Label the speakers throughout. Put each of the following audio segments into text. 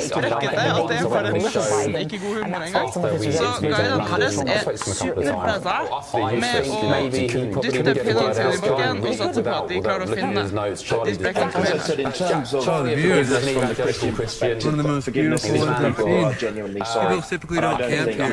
Speaker 1: styrkete at det for nesten ikke god humor engang. Så Guided Paris superpressa med å dytte pilene sine i bakken og satse på at de klarer å finne de sprekkene som
Speaker 2: One of the most beautiful ones I've seen. People typically don't camp here.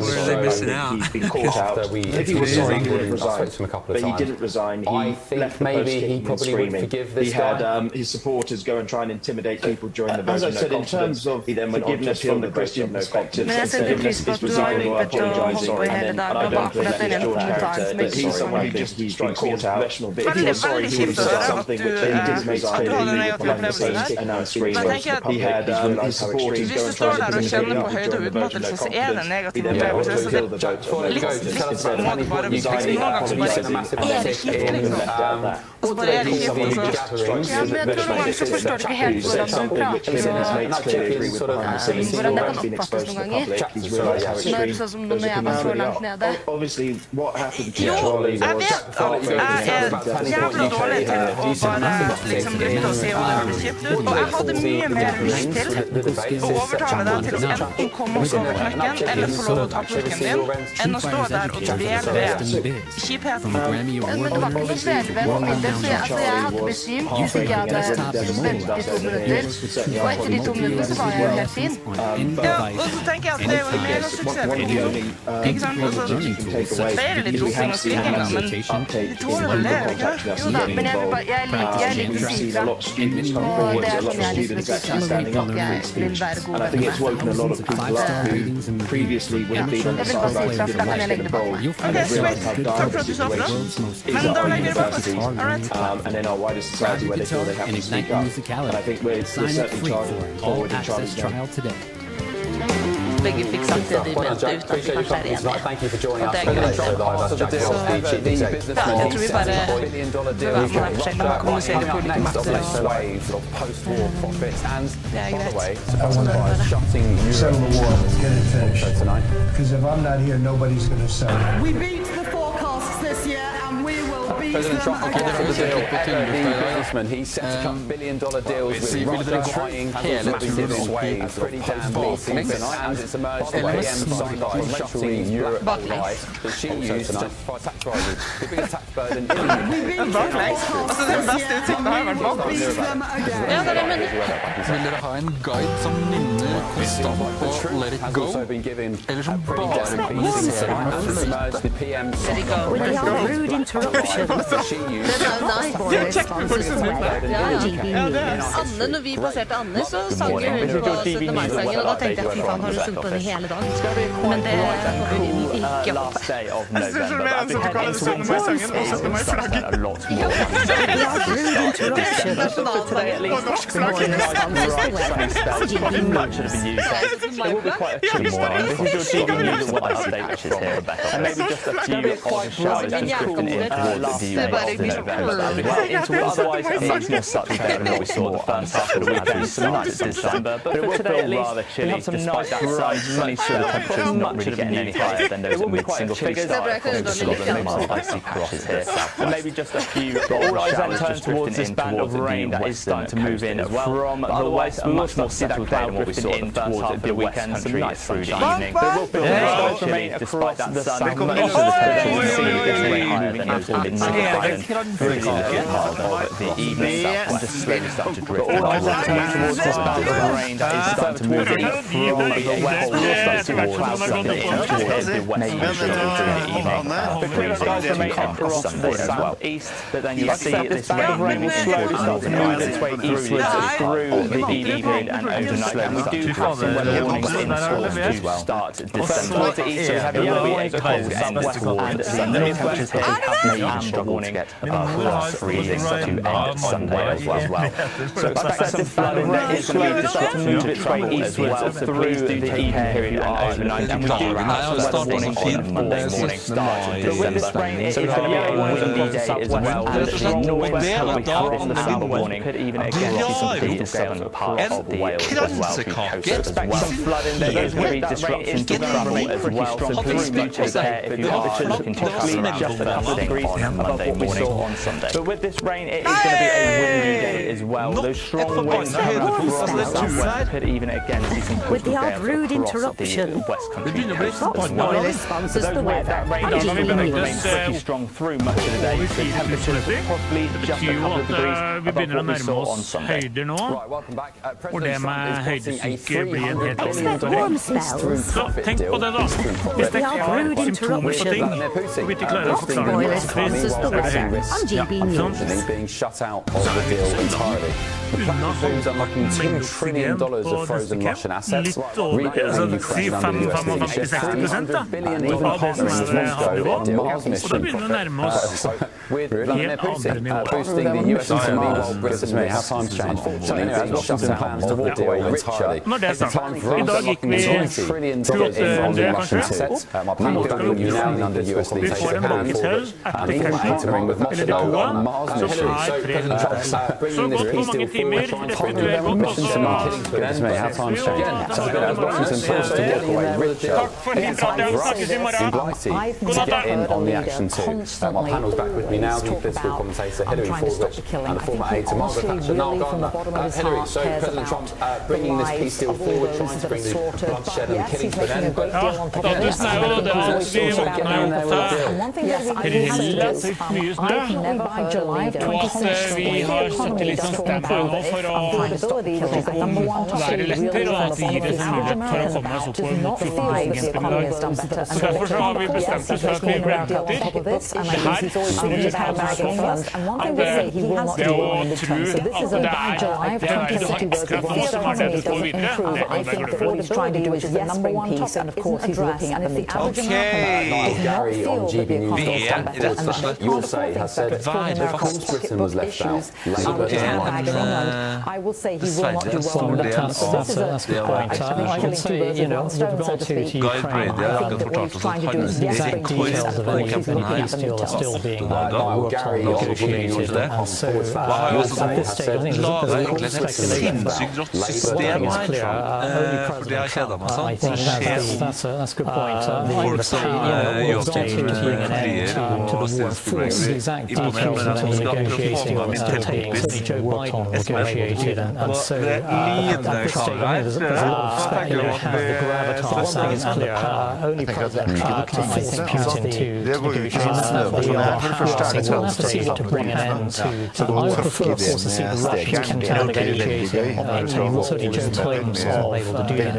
Speaker 2: Where are they missing out?
Speaker 3: He's been caught out. If he was sorry, he would have resigned. But he didn't resign. He left the post kicking and screaming. He had his supporters go and try and intimidate people during the vote. As I said, in terms of forgiveness from the Christian perspective, forgiveness is resigning or apologising, and I don't think that is George character. But he's someone who just strikes me as professional. But if he was sorry, he would have said something which he didn't resign. Behind the scenes, kicking and screaming. He had his supporters go and try and intimidate people during the vote of no confidence. He then went to kill the vote of no confidence. Instead of resigning and apologising, and then left out that.
Speaker 1: Og så er det kjipt også.
Speaker 4: Ja, men jeg tror noen ganger så forstår du ikke helt hvordan du prater om hvordan det kan oppfattes noen ganger. Når, sånn som når jeg var så langt nede.
Speaker 1: Jo, jeg vet at jeg er jævla dårlig til å bare liksom lytte og se om det høres kjipt ut. Og jeg hadde mye mer lyst til å overtale deg til å enten komme oss over knekken eller få lov å ta pulken din, enn å stå der og dvele ved kjipheten.
Speaker 4: Men det var ikke noe dvele ved for min del. Jeg hadde besvimt hvis ikke jeg hadde ventet i 2 minutter. Og etter de 2 minutter så var jeg jo helt fin.
Speaker 1: Ja, og så tenker jeg at det er jo en megasuksess for Video. Ikke sant? Og så er det litt roping og skriking da, men de tåler vel det, ikke?
Speaker 4: Jo da, men jeg liker Sifra. Og det er sånn jeg liker Sifra når jeg vil være god venn med. Jeg vil bare Sifra, for da kan jeg legge det bak meg.
Speaker 1: Ok, sweet. Takk for at du sa fra. Men da legger vi det bak oss. Alright.
Speaker 3: And in our wider society where they feel they have to speak up. And I think we're certainly trying forward and trying to
Speaker 4: Begge fikk sagt det de mente uten at de kanskje er enige. Og det er greit. Ja, jeg tror vi bare bør være med forskjellig og kommunisere på ulike måter. Det er greit.
Speaker 5: Settle the war, get it finished. Because if I'm not here, nobody's going to settle it.
Speaker 6: We beat the forecasts this year and we will beat
Speaker 7: President
Speaker 6: them
Speaker 7: Trump
Speaker 6: again.
Speaker 7: businessman. He set up billion-dollar deals with Russia buying massive swathes of post-war and it's emerged that PM signed off shutting Europe alive that she used to justify tax rises. The biggest tax burden in the UK.
Speaker 1: Altså, den beste utsikten har jo vært bak oss.
Speaker 4: Ja, det er det, men...
Speaker 2: Vil dere ha en guide som nynner konstant på Let It Go? Eller som bare kommuniserer med
Speaker 3: emerged the PM
Speaker 4: Let It Go.
Speaker 8: Without rude interruption.
Speaker 1: Det er kjekt med folk som snur. Ja, det er
Speaker 4: Anne, når vi passerte Anne, så sang hun på 17. mai-sangen, og da tenkte jeg, fy faen, har du sunget på den hele dag? Men det får vi ikke opp.
Speaker 1: Jeg synes det er mer enn sånn du kaller det 17. mai-sangen og 17. mai-flagget. Det er nasjonalsangen og norsk flagg.
Speaker 9: But for today at least, we have some nice bright sunny skies. Temperatures not really getting any higher than those mid-single figures. Icy crosses here. And maybe just a few all eyes then turn towards this band of rain that is starting to move in from the west. A much more settled day than what we saw in the first half of the weekend. Some nice through the evening. But it will feel chilly despite that sun. Most of the temperatures see this rain higher than those mid-single figures. Really early part of the evening and just slowly start to drift. All eyes then turn towards this band of rain that is starting to move in from the west. We'll start to see clouds starting to inch towards the west during the evening. The clear skies remain across the southeast, but then you'll see this rain will slowly start to move its way eastwards through the evening and overnight. And we do have some weather warnings in store to start December. Towards the east, there will be a cold west and Sunday. Temperatures here have made struggle to get above freezing to end Sunday as well. So expect some flooding that is going to start to move its way eastwards through the evening period and overnight. And we do have some weather warnings on Monday morning start December. So it's going to be a windy day as well. The northwest will be across the summer warning. Could even again see some pretty southern parts of Wales as well. Expect some flooding. There is going to be disruption to travel as well. So please do take care if you are looking to travel just a couple of degrees above what we saw on Sunday. But with this rain, it is going to be a windy day as well. Those strong winds coming across the southwest could even again see some
Speaker 8: with the odd rude
Speaker 9: the
Speaker 8: interruption.
Speaker 9: West Country coast as well.
Speaker 8: Sponsors the weather.
Speaker 9: That rain does remain pretty strong through much of the day. The temperatures will possibly just a couple of degrees above what we saw on Sunday.
Speaker 7: Right, welcome back.
Speaker 10: President Trump is bossing a $300 billion
Speaker 8: Tenk på det da. With the odd rude interruption. Oil sponsors the weather on GB News.
Speaker 7: Being shut out of the deal entirely. The plan includes unlocking $2 trillion of frozen Russian assets, rebuilding Ukraine under US leadership, $300 billion even partnering with Moscow on Mars mission. With Vladimir Putin boosting the US economy while Britain makes how times change. So anyway, as Washington plans to walk away richer, it's time for us unlocking $2 trillion in frozen Russian assets, rebuilding Ukraine under US leadership, and even partnering with Moscow on Mars mission. So President Trump bringing this peace deal forward, trying to bring the mission to Mars. But how times change. So as Washington plans to walk away richer, it's time for us in Blighty to get in on the action too. My panel's back with me now, the political commentator Hillary Fordwich and the former aide to Margaret Thatcher, Niall Gardner. Hillary, so President Trump bringing this peace deal forward, trying to bring the bloodshed and killing to an end, but again, Gary on GB News. You'll say has said because Britain was left out.
Speaker 11: I will say he will not do well. That's a good point. I would say, you know, with regard to Ukraine, I think that what he's trying to do is exact details of any peace deal are still being worked on, negotiated, and so at this stage, I think there's a lot of speculation about one thing is clear, only President Trump, I think that's a good point. The stage to bring an end to the war in force, the exact details of any negotiating are still being, certainly Joe Biden negotiated, and so at this stage, I think there's a lot of speculation has the gravitas, and it's clear, only President Trump can force Putin to negotiate. We'll have to see what to bring an end to. I would prefer, of course, to see the Russians continue negotiating. Certainly Joe Biden was not able to do that,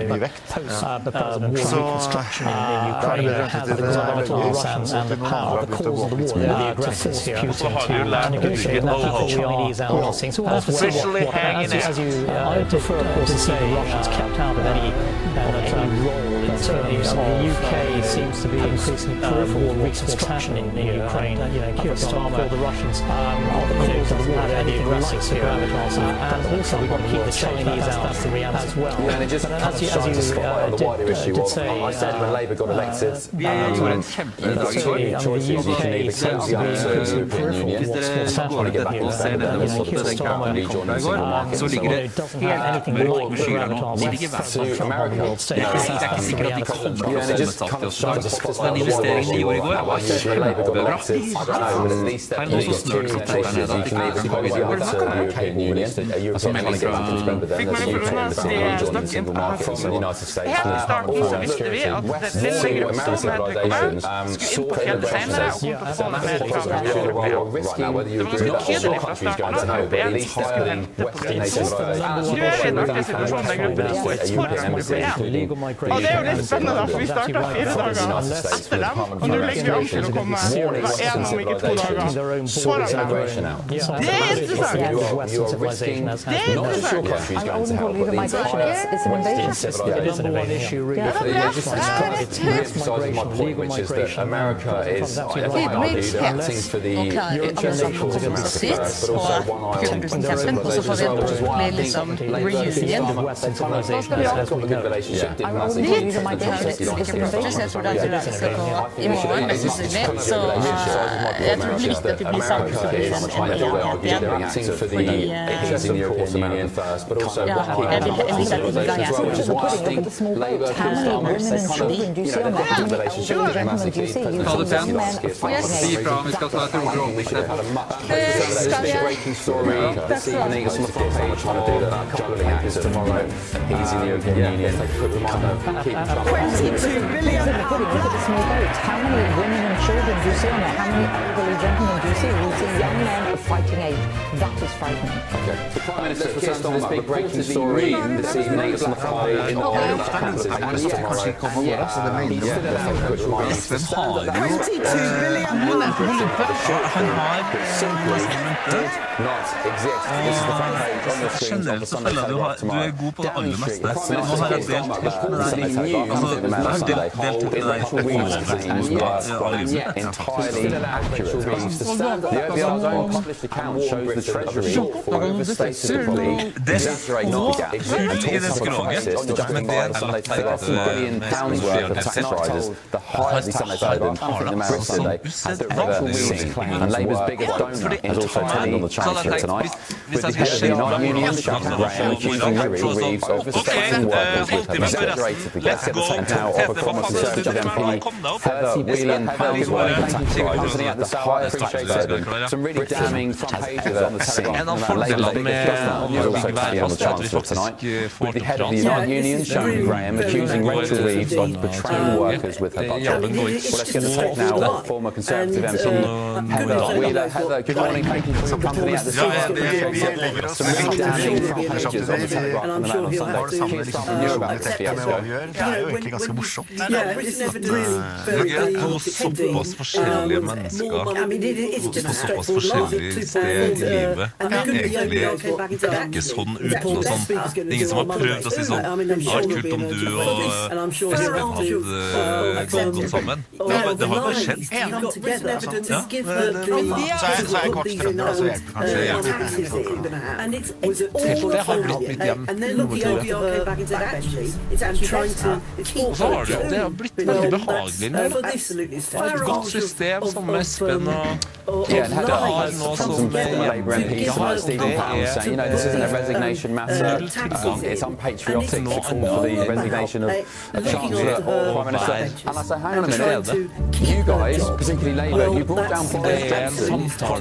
Speaker 11: but post-war reconstruction in Ukraine has the gravitas and the power, the cause of the war, the aggressors here, Putin to negotiate. That's what the Chinese are asking. So we'll have to see what happens. As you, I would prefer, of course, to see the Russians kept out of any role in terms of the UK seems to be increasingly peripheral reconstruction in Ukraine. Keir Starmer, the Russians are the cause of the war. Anything likes the gravitas, and also we've got to keep the Chinese out as well.
Speaker 7: And it just comes to the wider issue of, I said when Labour got elected, you have two choices. You can either close the out to the European Union, trying to get back in step, and then sort of rejoin the single market, so
Speaker 8: doesn't have anything like the gravitas
Speaker 7: to America. And it just kind of shows us the wider issue of when Labour got elected, I don't know, but at least there are two choices. You can either close the out to the European Union, a European elections member, then there's a UK embassy rejoining the single market from the United States and the Department of Homeland Security. West to American civilizations sought the Brexit. So that's what we are risking now, whether you agree with that or not, countries going to know, but at least they're putting Western nations first. A European embassy, including the UK embassy in London, from the United States for the Department of Homeland Security, warning Western civilizations, sort its aggression out. You are risking not just your countries going to help, but the entire Western civilization.
Speaker 8: It's the number one issue, really.
Speaker 7: It re-emphasises my point, which is that America is, I argue, acting for the European nations of America first, but also one eye on their own
Speaker 4: så får vi bli liksom reunion. Hva skal vi ha? Jeg tror det er det skal gå i morgen, mest sannsynlig. Så jeg tror det blir viktig at de blir sammen så blir det en enighet igjen. Fordi ja, jeg vil ikke at de gang jeg
Speaker 7: which is why I think Labour can start with this kind of, relationship with
Speaker 2: Si fra, vi skal ta et rolig
Speaker 7: breaking story this evening. Some of the things I'm trying to do that juggling acts tomorrow. He's in the European Union. Keep Trump.
Speaker 6: 22 billion.
Speaker 12: Look at the small boats. How many women and children do you see on there? How many elderly gentlemen do you see? We see young men of fighting age. That is frightening.
Speaker 7: Okay. The Prime Minister returns to this big breaking story this evening. It's on the fly in the conferences and tomorrow. Not exist. This is the front page on the screen of the Sunday Telegraph tomorrow. Entirely accurate. The OBR's own published account shows the Treasury for overstated exaggerate not the gap. £1 billion worth of tax rises, the highest tax rate in America today, has ever seen. And Labour's biggest donor has also turned on the transfer tonight, with the head of the United Union, Shannon Graham, accusing Rachel Reeves of overstating workers with her exaggerated figures, and how of a former Conservative MP, Heather Whelan Powell's worth of tax rises at the highest tax rate. Some really damning front pages on the Telegraph about Labour's biggest donor has also turned on the transfer tonight, with the head of the United Union, Shannon Graham, accusing Rachel Reeves of betraying workers with her budget. Well, let's get the take now of former Conservative MP, Heather Wheeler. Heather, good morning. Thank you for your company at the Some really damning front pages on the Telegraph and the Man on Sunday. Here's something new about this fiasco.
Speaker 13: Det jo egentlig ganske morsomt. Såpass forskjellige mennesker på såpass forskjellige steder i livet egentlig tenker sånn uten noe sånn. Ingen som har prøvd å si sånn, det hadde vært kult om du og Espen hadde gått sammen. Det har bare skjedd. Så jeg kvartstrømmer, så hjelper kanskje
Speaker 2: Det har blitt mitt hjem. Og så har det har blitt veldig behagelig nå. Et godt system som Espen og Heather har nå som
Speaker 7: Labour MPs like Stephen Pound saying, you know, this isn't a resignation matter. It's unpatriotic to call for the resignation of a Chancellor or Prime Minister. And I say, hang on a minute, you guys, particularly Labour, you brought down Boris Johnson for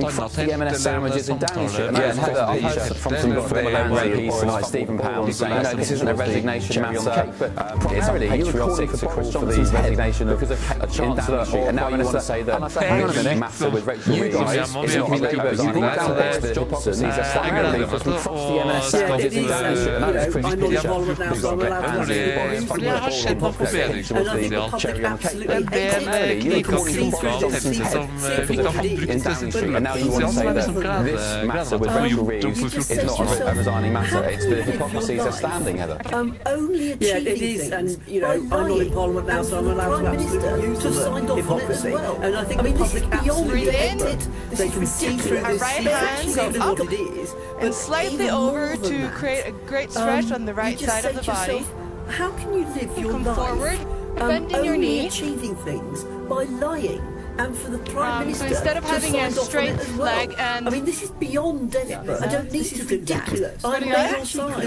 Speaker 7: some frosty M&S sandwiches in Downshire. And Heather, I've heard from some former Labour MPs like Stephen Pound saying, you know, this isn't a resignation matter. Primarily, you were calling for Boris Johnson's resignation because of a Chancellor or Prime Minister. Hang on a minute, matter with Rachel Reeves. It's not Labour, you brought down Boris Johnson. He's a primarily for some frosty M&S sandwiches in Downshire. And that was Chris Pilcher, who's got to get Andy Boris
Speaker 2: Det har skjedd noe forbedringspotensial. En del knika kroker og tepser som vi ikke har fått brukt det som potensial, som liksom gleder meg til å få gjort om for 14
Speaker 7: It's not a resigning matter. It's the hypocrisies are standing, Heather.
Speaker 6: Yeah, it is, and you know, I'm not in Parliament now, so I'm allowed to absolutely use the word hypocrisy. And I think the public absolutely hate it. They can see through this.
Speaker 14: Right hand go up
Speaker 6: what it is,
Speaker 14: and slightly over to create a great stretch on the right side of the body.
Speaker 6: How can you live your
Speaker 14: Come
Speaker 6: life
Speaker 14: forward, bending your knee,
Speaker 6: achieving things by lying? And for the Prime Minister,
Speaker 14: so instead of having a straight leg and...
Speaker 6: I mean, this is beyond desperate. I don't need to ridiculous. I'm on your side.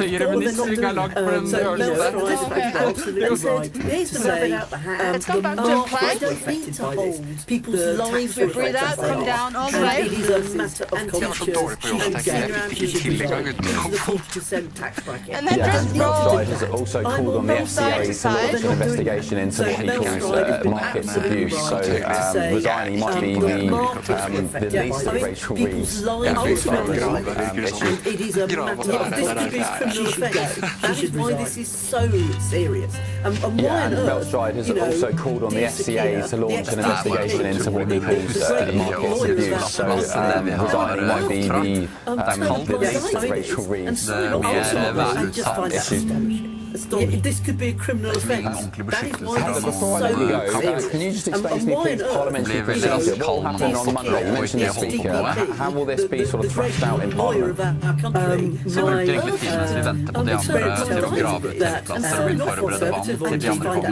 Speaker 2: Here's the
Speaker 6: rabbit out the hat.
Speaker 14: Let's go back to a plank.
Speaker 6: I don't need to hold people's lives.
Speaker 14: We breathe out, come down all the way.
Speaker 6: It is a matter of culture. She should be the 40% tax bracket.
Speaker 14: And then just roll.
Speaker 7: Has also called on the FCA to launch an investigation into what he calls markets abuse. So resigning might be the least of Rachel Reeves' issues.
Speaker 6: It is a matter of criminal offence. That is why this is so serious. And
Speaker 7: Belstride has also called on the FCA to launch an investigation into what he calls markets abuse. So resigning might be the least of Rachel Reeves' issues.
Speaker 6: this could be a criminal offence. That is why this is so serious.
Speaker 7: Can you just explain to me, please, parliamentary procedure? What will happen on Monday? You mentioned the Speaker. How will this be sort of thrashed out in Parliament?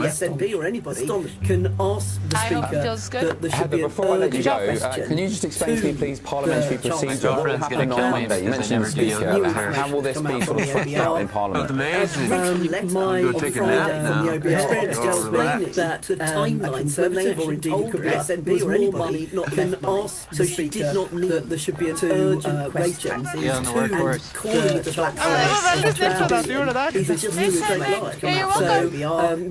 Speaker 6: SNP or anybody can ask the Speaker that there should be
Speaker 7: before I let you go, can you just explain to me, please, parliamentary procedure? What will happen on Monday? You mentioned the Speaker. How will this be sort of thrashed out in Parliament?
Speaker 6: My Friday from the OBS tells me that the timelines when they have already told could be SNP or anybody can ask the Speaker that there should be an urgent question and calling it a black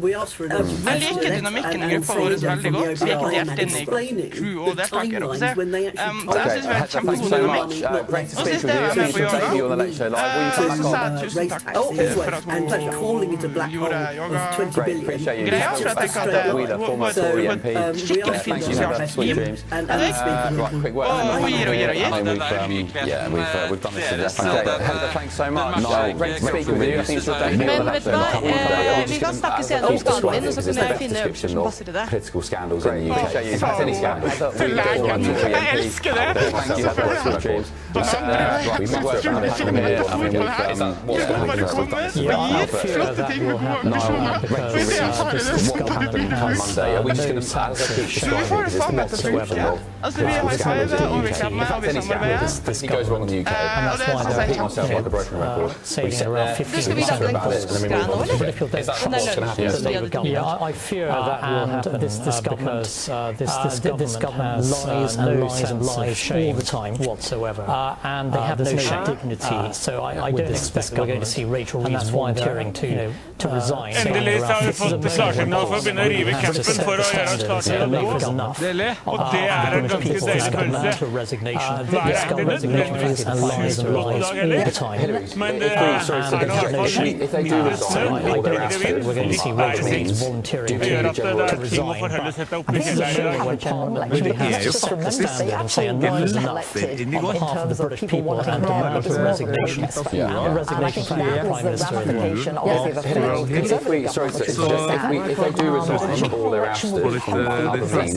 Speaker 6: we asked for an urgent
Speaker 1: Men liker dynamikken i gruppa vår veldig godt. Så gikk de helt inn i crew og deltakere. Så jeg synes vi har kjempegod dynamikk. Og sist jeg var med på yoga, så sa jeg tusen takk for at hun gjorde yoga. Greia for at jeg tenker at hun var et skikkelig fint sosialt liv. Og hun gir og gir og gir.
Speaker 7: Thanks so much. Great to speak with you.
Speaker 14: Men vet du hva, vi kan snakke senere om skaden din, og så kan jeg finne øvelser som passer til det.
Speaker 7: Political scandals in the UK. Any scandals?
Speaker 1: Jeg elsker det!
Speaker 7: We might work on it. I mean,
Speaker 1: bare komme og gir flotte ting for gode ambisjoner. Og i det har vi det skadet
Speaker 7: on Monday. Are we just going to
Speaker 1: vi får det faen etter bruke. Altså, vi har Tøyde, og vi kommer, og vi samarbeider.
Speaker 7: This goes wrong in the UK.
Speaker 1: Og det synes jeg er kjempefint. Du skal vi lage den kostgreia nå, eller? Den lønnen.
Speaker 11: Yeah, I fear that will happen this government lies all the time whatsoever, and they have no dignity. So I don't expect we're going to see Rachel Reeves volunteering to resign.
Speaker 10: Endelig så har vi fått klarsignal for å begynne å rive campen for å gjøre oss klar til å gå. Og det er en ganske deilig følelse. Hver er det nødvendigvis flott dag heller, men det er i hvert fall mindre snø, mindre vind, litt bæresing. Det gjør at det er ting å forholde seg til oppe i fjellet i dag.
Speaker 11: Men det er jo faktisk lapper inn i går. Half the British people and demanded the resignation. The resignation from the Prime Minister.
Speaker 7: If they do resign, all they're asked to do from other means,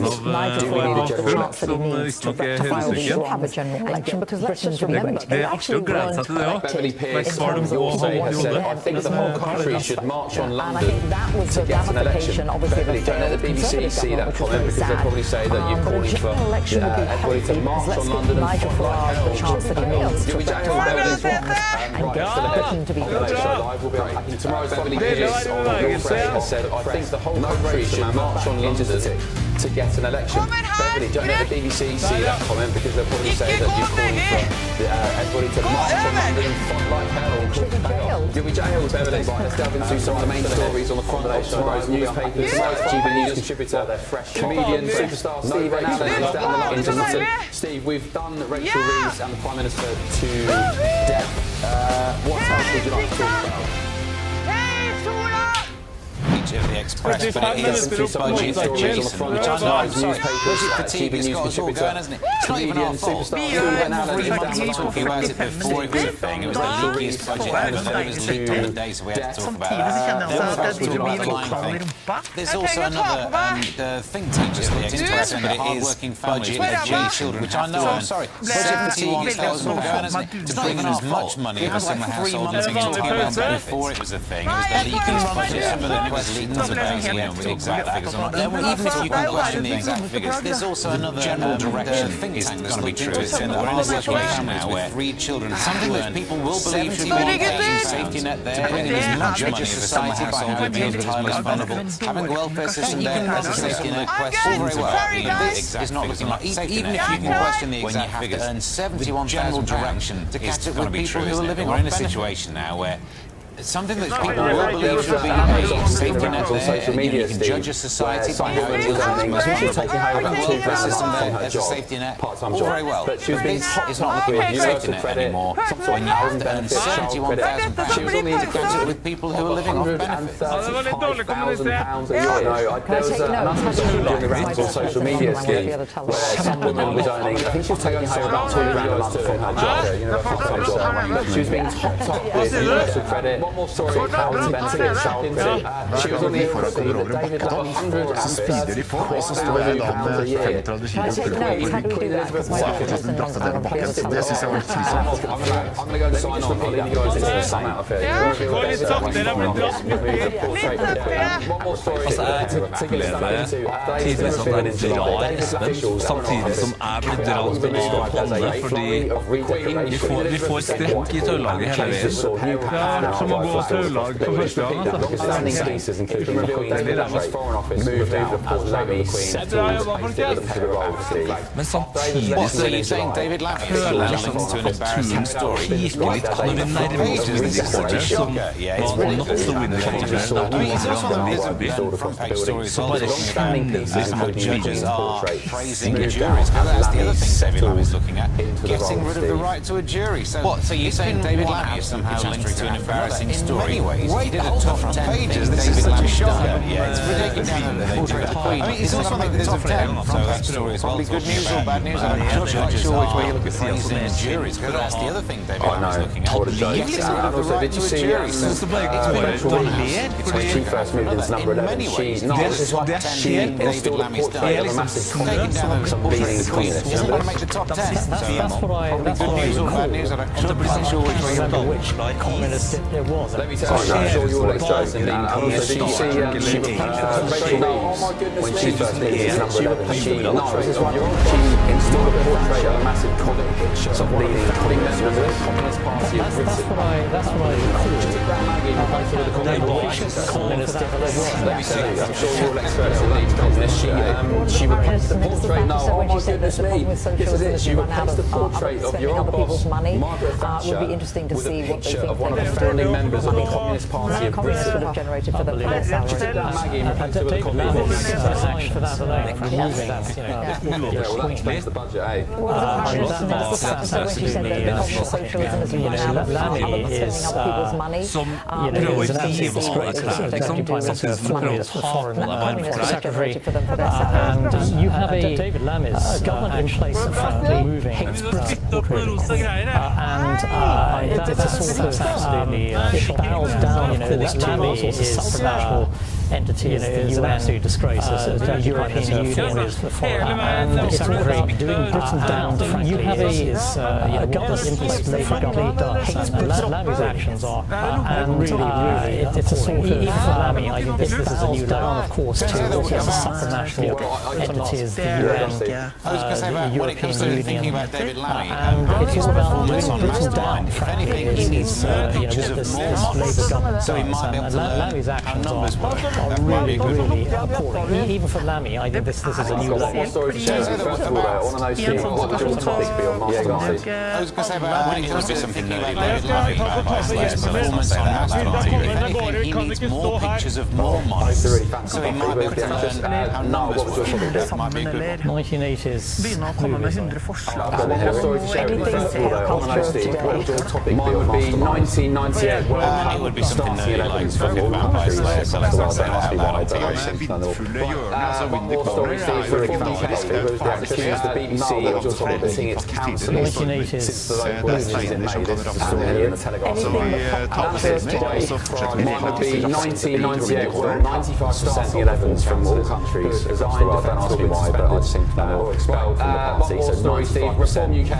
Speaker 7: do we need a general election?
Speaker 13: Det er artig å glede seg til det også.
Speaker 7: Beverly Pearce has said, I think the whole country should march on London to get an election. Beverly, don't let the BBC see that comment because they'll probably say that you're calling for everybody to march on London and fight like hell. You'll be jacked on Beverly's tomorrow's Beverly Pearce on Your Friday has said, I think the whole country should march on London to get an election. Beverly, don't let the BBC see that comment because they'll probably say that you're calling for everybody to march on London and fight like hell. You'll be jailed, Beverly. Right, let's delve into some of the main stories on the front of tomorrow's newspapers. Tomorrow's GB News contributor, comedian, superstar Stephen Allen is down the line. Steve, we've done Rachel Reeves and the Prime Minister to death. What else would you like to talk about?
Speaker 15: Of the Express, but it is budget adjacent, which I know, sorry, budget fatigue has got us all going, hasn't it? It's not even our fault. We were talking about it before it was a thing. It was the leakiest budget ever. Then it was leaked on the day, so we had to talk about it. There's also another think tank, just the Express, but it is budget adjacent, which I know, I'm sorry, budget fatigue has got us all going, hasn't it? To bring in as much money as similar households as talking about before it was a thing. It was the leakiest budget ever, then it was leaked on the day, so we don't the exact figures or not. Even if you can question the exact figures, there's also another general direction think tank that's going to be true. It's in that we're in a situation now where 3 children something that people will believe should be a safety net there, bringing as much money as society by having the entirely vulnerable, having a welfare system there as a safety net, all very well. This is not looking like, even if you can question the exact figures, the general direction is going to be true. We're in a situation now where something that people will believe should be a safety net there, social media, and you can judge a society by how it is taking home about £2,000 system there as a safety net, all very well. But this is not looking like a safety net anymore when you have to earn £71,000 to go with people who are living off benefits.
Speaker 7: £135,000 a year. There was an unofficial social media scheme where some woman was earning, I think she was taking home about £2,000 a month from her job, but she was being topped up with universal credit, one more story. She was on the
Speaker 16: foran kommer over en bakketopp, så speeder de på, og så står jeg da med 35 kilo og bratta den bakken. Det synes jeg var litt slitsomt.
Speaker 10: Ja, gå litt saktere, men dratt litt
Speaker 2: tidvis at det er litt rar, samtidig som jeg blir dratt av Hanne, fordi vi får strekk i taulaget hele veien.
Speaker 10: Ja, som å gå taulag på første gang, altså. Det er bra jobba, folkens.
Speaker 2: Men samtidig så føler jeg liksom at turen kiker litt når vi nærmer oss Windy Quarter, som var not the Windy Quarter, der du så bare kjenner liksom at judges are
Speaker 15: praising juries. That's the other thing David Lammy is looking at, getting rid of the right to a jury. So you're saying David Lammy is somehow linked to an embarrassing story? He did a top 10 pages. David Lammy shocker. Yeah, it's ridiculous. I mean, it's also like the top 10 so that story as well. Good news or bad news? I'm not quite sure which way you look at praising juries, because that's the other thing David Lammy is looking at. Getting rid of the right to a jury. So it's been when she first moved into number 11, she's not David Lammy's done. Taking down some beatings. She doesn't want to make the top 10. That's what I good news or bad news? I'm not sure which way you're going.
Speaker 11: Which communist it was.
Speaker 7: Let me tell you, I'm sure you're all excited. Did you see Rachel Reeves when she first moved into number 11? She installed a portrait of a massive comic of leading members of the Communist Party of Britain.
Speaker 11: That's what I call it. Communist it was.
Speaker 7: Let me tell you, I'm sure you're all experts in these business. She replaced the portrait. No, oh my goodness me. This is it. She replaced the portrait of your old boss, Margaret Thatcher, with a picture of one of the founding members of the Communist Party of Britain.
Speaker 12: Generated for the player salary.
Speaker 7: Maggie replaced it with a Communist Party.
Speaker 11: For that alone, removing that,
Speaker 7: well, that explains the budget, eh?
Speaker 11: Lammy is
Speaker 2: som prøver å hive av klær, liksom, samtidig som prøver å ta på deg bare for deg.
Speaker 11: And you have David Lammy is in place of moving and it's a sort of absolutely bows down, Lammy is a supranational entity, is an absolute disgrace as the European Union is and it's really doing Britain down. You have a government in place frankly hates Britain. Lammy's actions are and really it's a sort of even for Lammy, I think this is a new down, of course, to also a supranational entity as the UN,
Speaker 15: I was going to say about when it comes to thinking about David Lammy,
Speaker 11: and it's all about doing Britain down.
Speaker 15: If anything, he needs pictures of more months, so he might be able to learn
Speaker 11: Lammy's
Speaker 15: how
Speaker 11: actions
Speaker 15: numbers work.
Speaker 11: are really appalling. Even for Lammy, I think this is a new level.
Speaker 7: One more story to share with you. First of all, on an OC, what would your topic be on Master Nazi?
Speaker 15: I was going to say about when it comes to something like David Lammy, performance on Master Nazi, if anything, he needs more pictures of more months, so he might be able to learn how numbers work. That might be a good one.
Speaker 11: 1980s.
Speaker 7: One more story to share with you. First of all, on an OC, what would your topic be on Master Nazi? 1998 World Cup.
Speaker 15: It would be something nerdy like fucking Vampire Slayer, so let's not say that out loud.
Speaker 7: One more story, Steve, from the UK, who has accused the BBC of tormenting its councillors since the local elections in May. This is a story in the Telegraph. Mine would be 1998, where 95% of the 11s from all countries resigned. Don't ask me why, but I just think or expelled from the party. So 95% Reform UK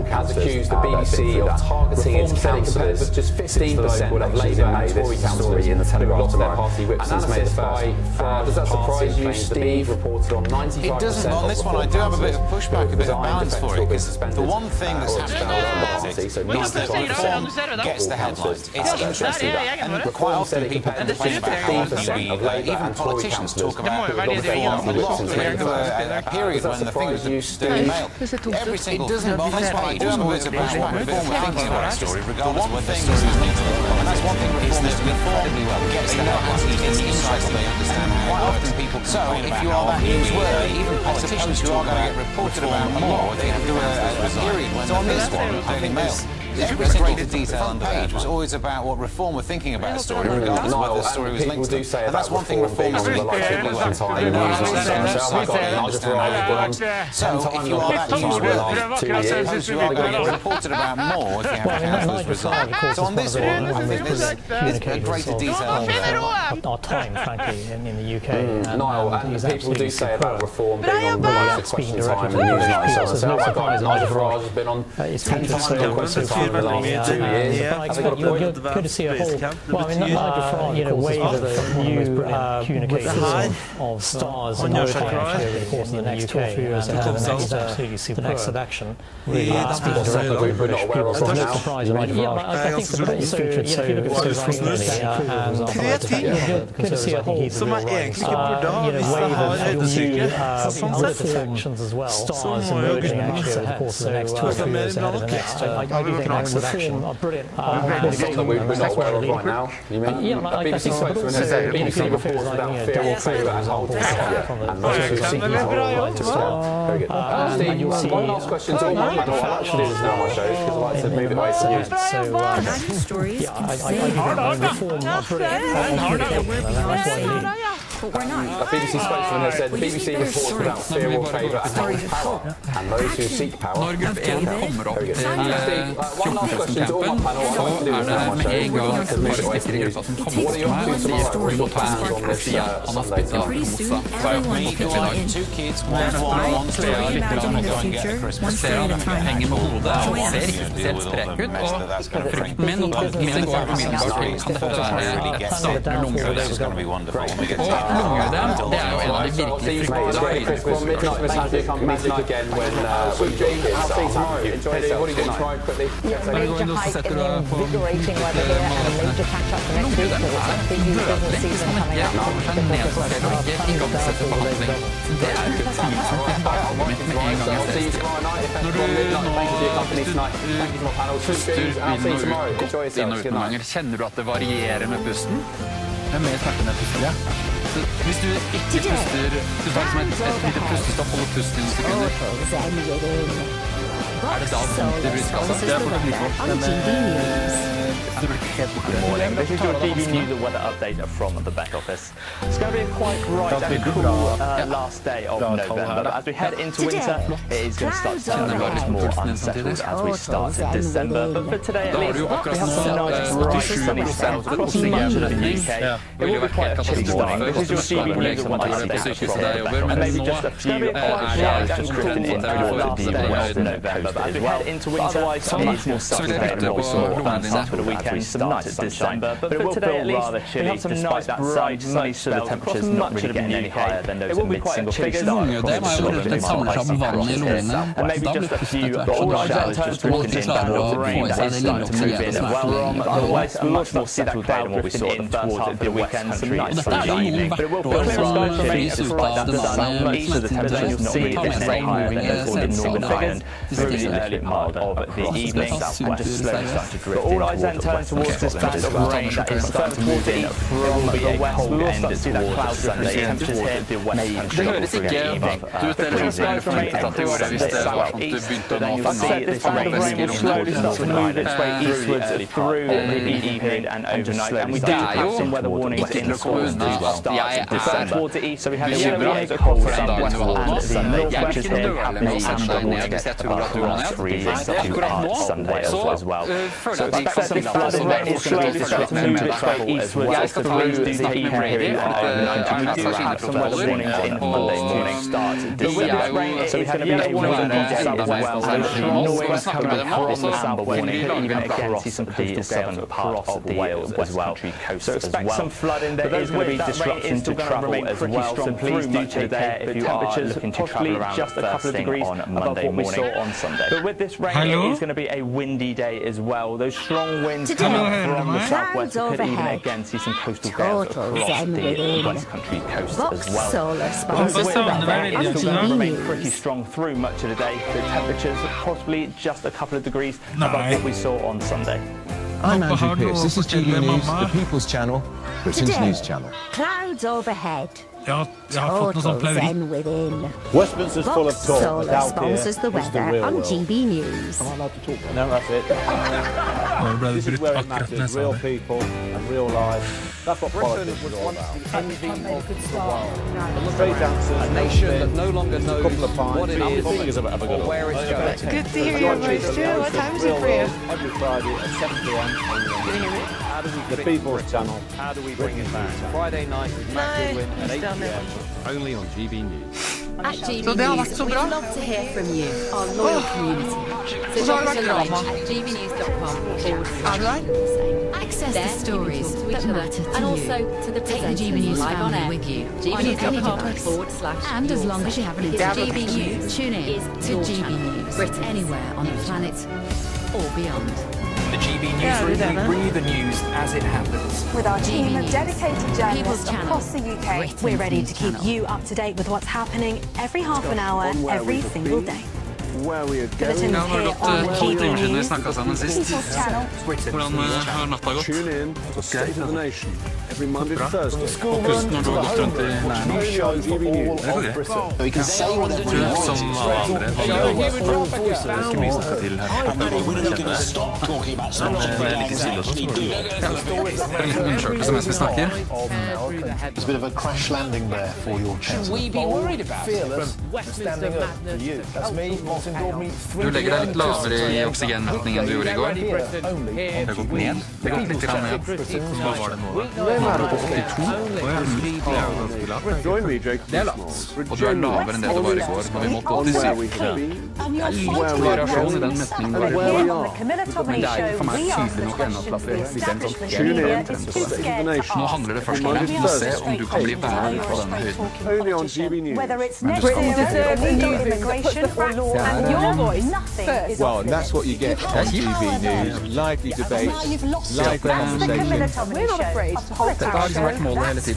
Speaker 7: has accused the BBC of targeting its councillors with just 15% of Labour and Tory councillors in the Telegraph lost their party whips since May the 1st. Does that surprise you, Steve? Reported on 95%.
Speaker 15: It doesn't. On this one, I do have a bit of pushback, a bit of balance for it, because the one thing that's happened is that Reform gets the headlines. It's interesting, and quite often people complain about how often even politicians talk about Reform a lot. A period when the thing was Daily Mail. Every single. It doesn't. On this one, I do have a bit of pushback. Reform are thinking about a story, regardless of whether the story is negative. And that's one thing Reform is incredibly well gets the headlines. It's interesting. They understand how quite often people. So if you are that newsworthy, even politicians who are going to get reported about more, they have to do a period when so on this one, Daily Mail. every single detail on the page was always about what Reform were thinking about a story, regardless of whether the story was linked to them. And that's one thing Reformers do particularly well. So if you are that news you are going to get reported about more if you have to have those results. So on this one, I think there's a greater detail there.
Speaker 11: Our time, frankly, in the UK.
Speaker 7: Niall, and people do say about Reform being on the rise of Question Time and Newsnight. So no surprise, Nigel Farage has been on 10 times on Question Time in the last 2 years. Has he got a point?
Speaker 11: Good to see a whole, well, I mean, Nigel Farage, wave of a new communication of stars and over the course of the next 2 or 3 years. The next election really speaking directly to British people. So no surprise, Nigel Farage. I think the British featured, if you look at good to see a whole wave of new defections as well. Stars emerging actually over the course of the next 2 or 3 years ahead of the next. I do think next election are brilliant.
Speaker 7: We're not aware of right now. You mean?
Speaker 11: Yeah, BBC spokesman said BBC reports about fear or favour and those who seek power to stop.
Speaker 7: Very good. Steve, one last question to all my panel. I like to do this now on my shows because I like to move it away from you.
Speaker 11: So, I think Reform are brilliant.
Speaker 12: But we're not.
Speaker 7: A BBC spokesman has said the BBC reports without fear or favour and power, and those who seek power.
Speaker 2: Når gruppe 1 kommer opp til
Speaker 7: Fjordkraften-campen, så er det med en gang bare stikker i gruppa som kommer opp til meg og sier du må ta en sport ved siden. Han har spyttet rosa. Så er jeg på i dag. Slea henger med hodet og ser ikke spesielt sprek ut. Og frykten min og tanken min går umiddelbart til kan dette være starter lungeødem. Og lungeødem, det er jo en av de virkelig Kjenner du at det varierer med pusten? Det er mer smertende pusten. Hvis du ikke puster, du tar som et lite pustestopp, holder pusten i sekunder. Er det da vondt i brystkassa? Det er fortsatt litt vondt.
Speaker 9: Good morning. This is your DB News and weather update from the back office. It's going to be a quite bright and cool last day of November. But as we head into winter, it is going to start to turn a lot more unsettled as we start December. But for today at least, we have some nice bright sunny spells across much of the UK. It will be quite a chilly morning. This is your DB News and weather update from the back. And maybe just a few showers just drifting in towards the western November. But as we head into winter, it is more sunny than what we saw for the weekend. Some nice December, but for today at least, we have some nice bright sunny spells across much of the UK. It will be quite a chilly start across and maybe just a few showers just drifting in towards rain that is starting to move in. Well, otherwise, a much more settled day than what we saw in the first half of the weekend. Some nice sunshine, but it will feel clear skies remain as bright as the sun. East of the temperature, you'll see this rain moving in Northern Ireland through the early part of the evening and just slowly start to drift in. All eyes then turn towards this band of rain that is starting to move in from the west. We'll also see that cloud Sunday. Temperatures here the west country through the evening. Clear skies remain towards the southeast, but then you'll see this band of rain will slowly start to move its way eastwards through the evening and overnight. And we do have some weather warnings in the start of December. Towards the east, so we have the areas across the southwest and the northwest here happening and get above freezing to Sunday as well. So expect some flooding that is slowly start to move its way eastwards through the evening period and we do have some weather warnings in Monday morning start December. So it's going to be a windy day as well. Noise coming from the south warning, even again see some coastal southern part of Wales as well. So expect some flooding. There is going to be disruption to travel as well. So please do take care if you are looking to travel around just a couple of degrees on Monday morning. On Sunday. But with this rain, it is going to be a windy day as well. Those strong winds coming from the southwest could even again see some coastal gales across the West Country coast as well. But the wind is still going to remain pretty strong through much of the day. The temperatures possibly just a couple of degrees above what we saw on Sunday.
Speaker 17: I'm Andrew Pierce. This is GB News, the People's Channel, Britain's news channel.
Speaker 12: Clouds overhead.
Speaker 10: Ja, jeg har fått noe sånn pleveri.
Speaker 12: Westminster's full of talk. Solar sponsors the weather on GB News.
Speaker 3: No, that's it.
Speaker 10: This is where it matters. Real people and real lives. That's what politics is all about. Straight answers.
Speaker 7: A nation that no longer knows what it is or where it's going.
Speaker 14: Good to hear your voice too. What time is it for you?
Speaker 3: Every Friday at 7 p.m.
Speaker 14: Can you hear me?
Speaker 3: How do we the People's Channel? How do we bring it back?
Speaker 7: Friday night with Matt Goodwin at 8 p.m. Only on GB News.
Speaker 12: At GB News, we'd love to hear from you, our loyal community. So drop us a line at gbnews.com/. Access the stories that matter to you. And also to the GB News live on air with you. gbnews.com/. And as long as you have an GB News, tune in to GB News. Anywhere on the planet or beyond.
Speaker 18: The GB Newsroom, we bring you the news as it happens.
Speaker 19: With our team of dedicated journalists across the UK,
Speaker 20: we're ready to keep you up to date with what's happening every half an hour, every single day.
Speaker 2: Hvordan har natta gått?
Speaker 17: Every Monday to Thursday.
Speaker 2: Og pusten når du har gått rundt i nærmere. Det er ikke som alle andre. Det er ikke mye snakket til her. Men det er litt stille også. Det er en liten undersøkelse mens vi snakker.
Speaker 16: There's a bit of a crash landing there for your channel.
Speaker 18: Should we be worried about it?
Speaker 2: Du legger deg litt lavere i oksygenmetning enn du gjorde i går. Det har gått ned. Det har gått litt ned. Hva var det nå da? 82. Det er lavt. Og du er lavere enn det du var i går, når vi måtte 87. Det er litt variasjon i den metningen du var i går. Men det er for meg tydelig nok enda til at vi ser en sånn helt trend. Nå handler det først og fremst om å se om du kan bli værende på denne høyden.
Speaker 17: Well, that's what you get on GB News. Lively debate, live conversation,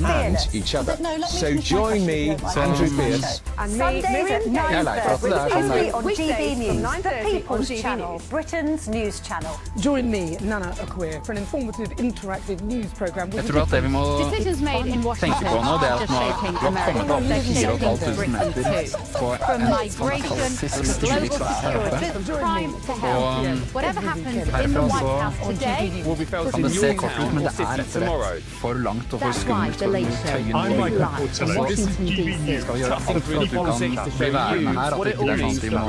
Speaker 17: and each other. So join me, Andrew Pierce.
Speaker 19: Sundays at 9:30 only on GB News, the People's Channel, Britain's news channel.
Speaker 21: Join me, Nana Akwe, for an informative, interactive news program.
Speaker 2: Jeg tror at det vi må tenke på nå, det er at nå har vi kommet opp til 4,500 meter på en fantastisk skillitt her oppe. Og herfra så kan det se kort ut, men det er rett for langt og for skummelt for tøyen. Så skal vi gjøre alt for at du kan bli værende her, at det ikke er sånn at vi må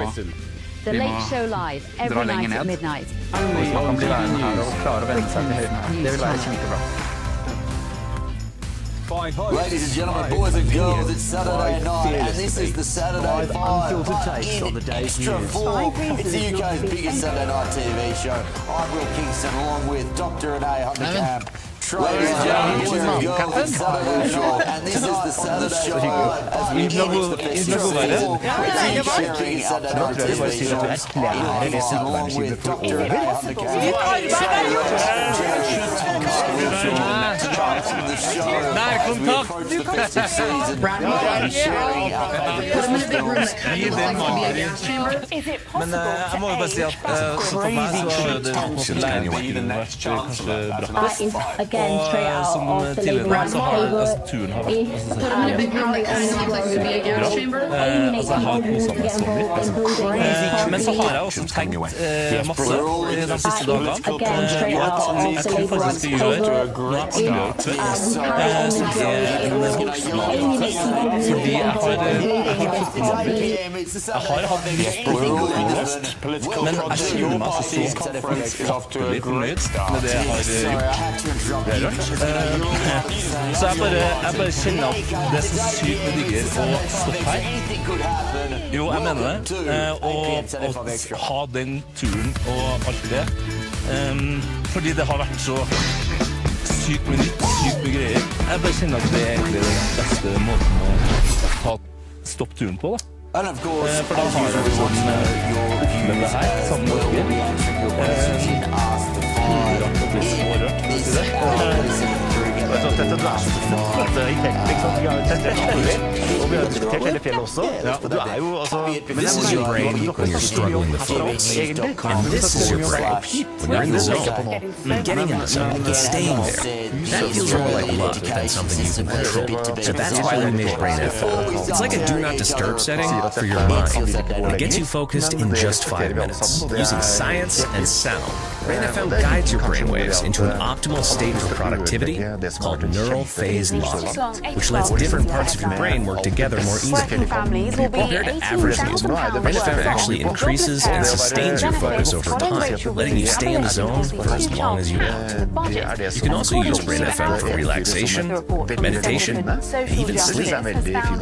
Speaker 2: dra lenger ned. Hvis man kan bli værende her og klare å vende seg til høyden her, det vil være kjempebra.
Speaker 22: Ladies and gentlemen, boys and girls, it's Saturday night, and this is the Saturday Five in Extra 4. It's the UK's biggest Saturday night TV show. I'm Will Kingston, along with Dr. Renee Hunterkamp. Ladies and gentlemen, boys and girls, it's Saturday night, and this is the Saturday show as we finish the festive season. It's the UK's biggest Saturday night TV show. I'm Will Kingston, along with Dr. Renee Hunterkamp.
Speaker 23: Men jeg må jo bare si at for meg så er det kanskje bra. Og som tidligere så har turen har vært bra. Altså jeg har koset meg så mye. Men så har jeg også tenkt masse de siste dagene på at jeg faktisk skal gjøre fordi jeg har hatt men jeg kjenner meg så litt fornøyd med det jeg har gjort. Så jeg bare kjenner at det er så sykt med digger å stoppe her. Jo, jeg mener det. Og ha den turen og alt det. Fordi det har vært så sykt med nytt, sykt med greier. Jeg bare kjenner at det er egentlig den beste måten å ha stopp turen på, da. For da har jeg liksom med det her, sammen med dere. Hyret å bli så rørt, kan jeg si det.
Speaker 4: Dette dverset i tekst, liksom. Vi har jo sett det og vi har diskutert hele fjellet også. Og du jo, altså...
Speaker 5: This is your brain when you're struggling to focus. And this is your brain when you're in the zone. Getting in the zone, staying there. That feels more like luck than something you can control. So that's why we made Brain FM. It's like a do not disturb setting for your mind. It gets you focused in just 5 minutes, using science and sound. Brain FM guides your brainwaves into an optimal state for productivity called neural phase lock, which lets different parts of your brain work together more easily. Compared to average music, Brain FM actually increases and sustains your focus over time, letting you stay in the zone for as long as you want. You can also use Brain FM for relaxation, meditation, and even sleep.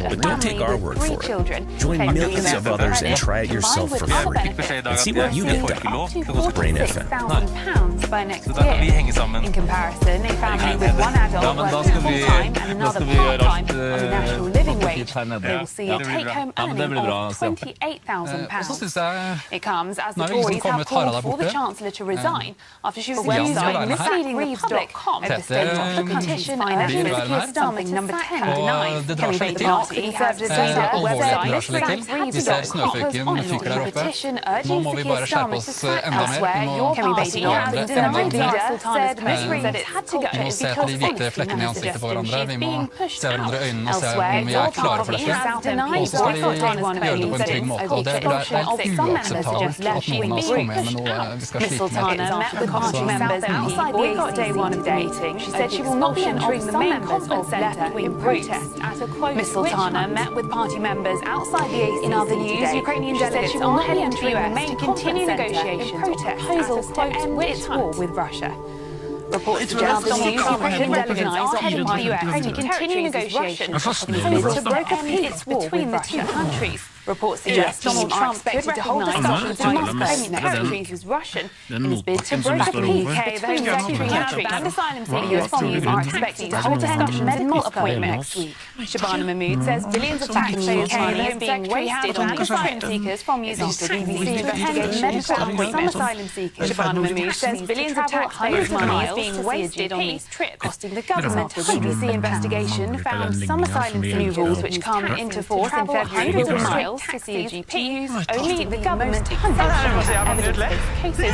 Speaker 5: But don't take our word for it. Join millions of others and try it yourself for free. And see what you get done with Brain FM.
Speaker 8: £1,000 by next year. In comparison, a family with one adult working full-time and another part-time on the national living wage, they will see a take-home earning of £28,000. It comes as the Tories have called for the Chancellor to resign after she was accused of misleading the public over the state of the petition urging Keir Starmer to sack her. Coming from the party, Conservative leader website snowflake.com was on the petition urging Keir Starmer to sack elsewhere. Your party and the leader said Miss Reid said it had to go because honestly now suggesting she's being pushed out. Elsewhere, your party has denied the day-one claims that it's okay to expulsion of some members suggest left-wing being pushed out. Miss Sultana met with party members outside the boycott day-one of the meeting. She said she will not be entering the main conference centre in protest at a quote. Miss Sultana met with party members outside the AC. In other news, Ukrainian delegates she will not be entering the main continue negotiations on proposals to end its war with Russia. Reports suggest the Ukrainian delegates are heading to the US to continue negotiations on proposals to end its war between the two countries. Reports suggest Donald Trump could recognise Ukrainian territories as Russian in his bid to broker peace. The Home Secretary has banned asylum seekers from are expected to hold discussions in Moscow next week. Shabana Mahmood says billions of taxpayers' money is being wasted on asylum seekers from using the BBC investigating medical appointments. Asylum seekers. Shabana Mahmood says billions of taxpayers' money is being wasted on these trips, costing the government. The BBC investigation found some asylum new rules which come into force in February hundreds of miles to see a GP. Only the government hundreds of evidence-based cases.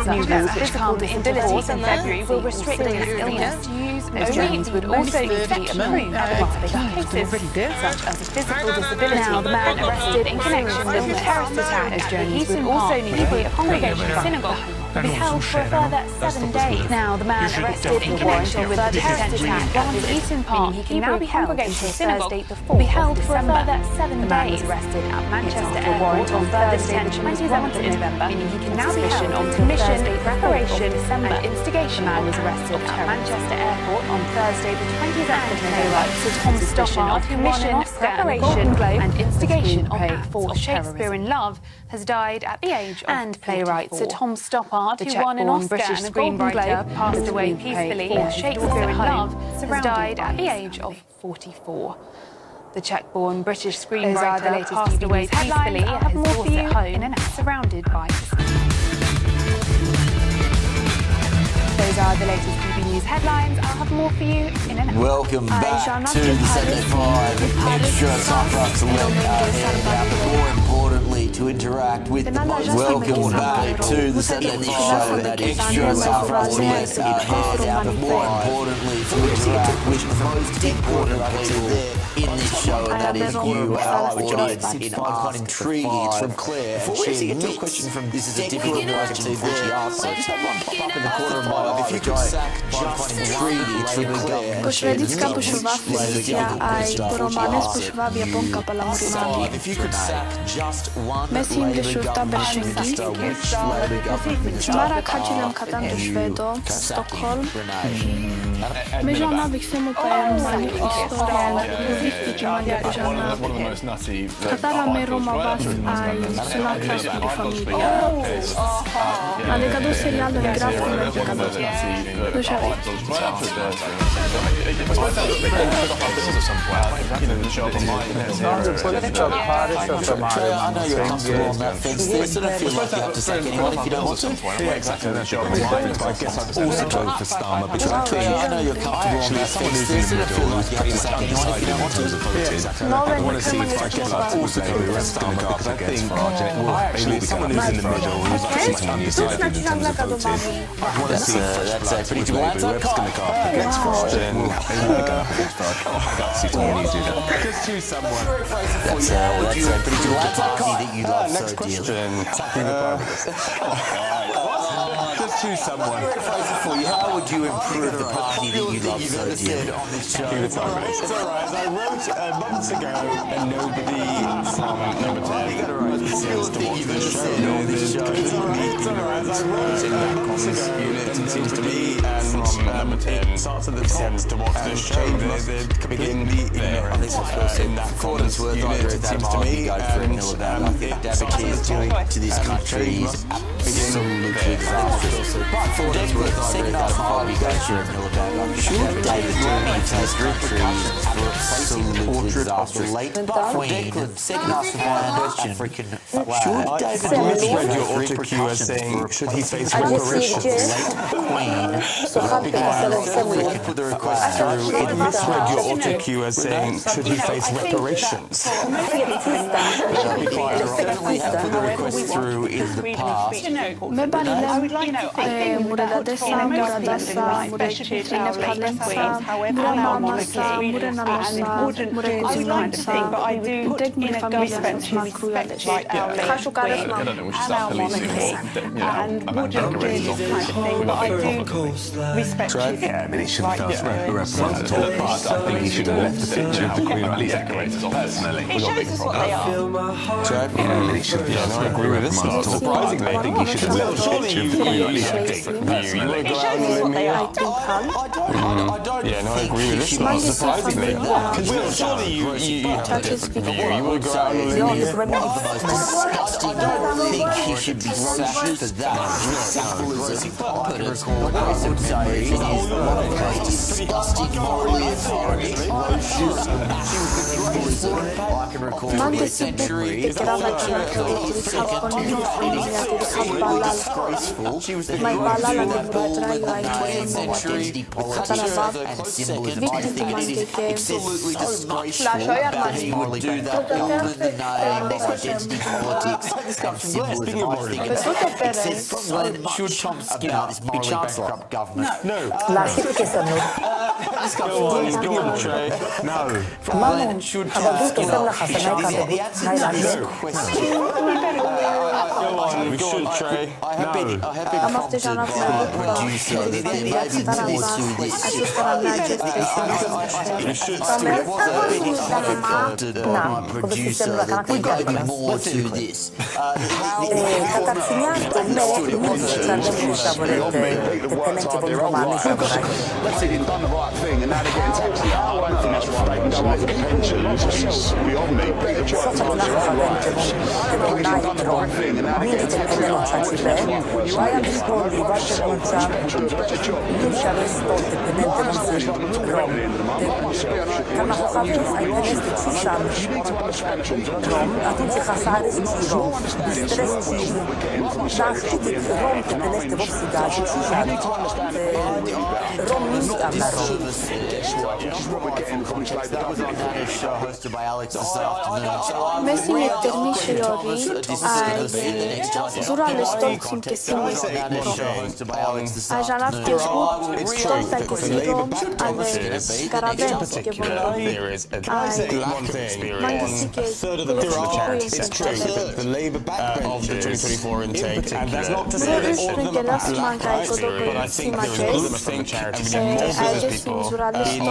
Speaker 8: New rules which come into force in February will restrict illness to use. Those journeys would also need to be approved for cases such as a physical disability. Now, the man arrested in connection with the terrorist attack. Those journeys would also need to be a congregation synagogue. Be held for a further 7 days. Now, the man arrested in connection with the terrorist attack at the Eastern Park he can now be held for Thursday the 4th. Be held for a further 7 days. The man was arrested at Manchester Airport on Thursday the 27th of November, meaning he can now be held on commission, preparation, and instigation. The man was arrested at Manchester Airport on Thursday the 27th of November. Tom Stoppard, who won an Oscar, preparation, and instigation for Shakespeare in Love, has died at the age of 44. And playwright Sir Tom Stoppard, who won an Oscar and a Golden Globe, passed away peacefully for Shakespeare in Love, has died at the age of 44. The Czech-born British screenwriter passed away peacefully at his daughter's home, surrounded by his... Those are the latest TV News headlines. I'll have more for you in an hour.
Speaker 22: Welcome back to the 75 extra time for us to let more importantly to interact with the most. Welcome back to the 75 extra time for us to let more importantly to interact with the most important people in this show, and that is you, our audience, in Ask Intriguing. It's from Claire. Before we actually get to a question from this is a difficult question that she asked, so just have one pop up in the corner of my eye. If you could sack just Intriguing, it's from Claire.
Speaker 24: Po švédská pošova Felicia aj po románe pošova Japonka Palamurina.
Speaker 22: If you could sack just one
Speaker 24: Myslím, že šuta Bershengi. Mara Kačilam Katan do Švédo, Stockholm. Mežana bych se mu pajem za nich istoval. Maria Bežana. Katara me Roma Vast aj Solanka Studio Familia. A decadu serial de graf con la decadu. Nu știu.
Speaker 22: know you're comfortable on that fence there. It doesn't feel like you have to sack anyone if you don't want to.
Speaker 3: Yeah, exactly. I guess I'm also going for Starmer because
Speaker 22: I know you're comfortable on that fence there. It doesn't feel like you have to sack anyone if you don't want to.
Speaker 3: I want to see if I can also go for Starmer because I think actually someone who's in the middle who's actually undecided in terms of voting. I want to see
Speaker 22: that's a pretty good
Speaker 3: whoever's going to go up against Frost and see someone do that. Just choose someone.
Speaker 22: That's a pretty good party that you love so dearly.
Speaker 3: Just choose someone.
Speaker 22: How would you improve the party that you love so dearly?
Speaker 3: It's alright. I wrote months ago and nobody from number 10 seems to watch this show. It's alright. I wrote months ago and seems to be from number 10 seems to watch this show. They're completely ignorant in that accordance unit, it seems to me, and it advocates
Speaker 22: to this country is absolutely disastrous. But for what it's worth, second half of Harvey goes here at Miliband. Should David Dormy take country for absolutely disastrous? But for Declan, second half of my question, should David Dormy
Speaker 3: misread your auto cue as saying, should he face reparations?
Speaker 22: Queen, put the request through.
Speaker 3: I misread your auto cue as saying, should he face reparations?
Speaker 22: Definitely have put the request through in the past.
Speaker 24: Me barilem mureda desa, mureda mureda palensa, murena masa, murena losa, mureda zinansa, deg mi familia ma cruelty. Kashukares ma.
Speaker 14: And our monarchy, and wouldn't do this kind of thing, but I do respect his
Speaker 3: I mean, he shouldn't have reparations at all, but I think he should have left the picture of the Queen of at least decorators off personally.
Speaker 14: It shows us what they are.
Speaker 3: He should have, I agree with this. Not surprisingly, I think he should have left the picture of the Queen of at least personally.
Speaker 14: It shows us what they are.
Speaker 3: Yeah, no, I agree with this. Not surprisingly. Surely you have a different view. You would go out on a limb here.
Speaker 22: The most disgusting. I think he should be sacked for that. I would say it is one of the most disgusting morally authority. I can recall the century. Disgraceful. She was the century politician and symbolism. I think it is absolutely disgraceful that he would do that under the name of identity politics and symbolism. I think it says, when should Tom Skinner, this morally bankrupt government?
Speaker 3: No. Go on, Trey. No.
Speaker 22: When should Tom Skinner? The answer to this question.
Speaker 3: Go on, we should, Trey.
Speaker 22: I have been prompted by producer that there may be more to this.
Speaker 3: We should
Speaker 22: I've been prompted by producer that there may be more to this.
Speaker 1: Let's say they've done the right thing and now they're getting taxed. I don't think that's right. They can go after pensions. Beyond me. They try to find their own rights. They've done the right thing and now they're getting taxed.
Speaker 24: Messi termișiori zurale stolcim che siamo Aja la Facebook stolta che siamo ave caravente che voglio
Speaker 3: the Labour backbench of the 2024 intake, and that's not to say that all of them are bad, but I think there is a good thing charity more business people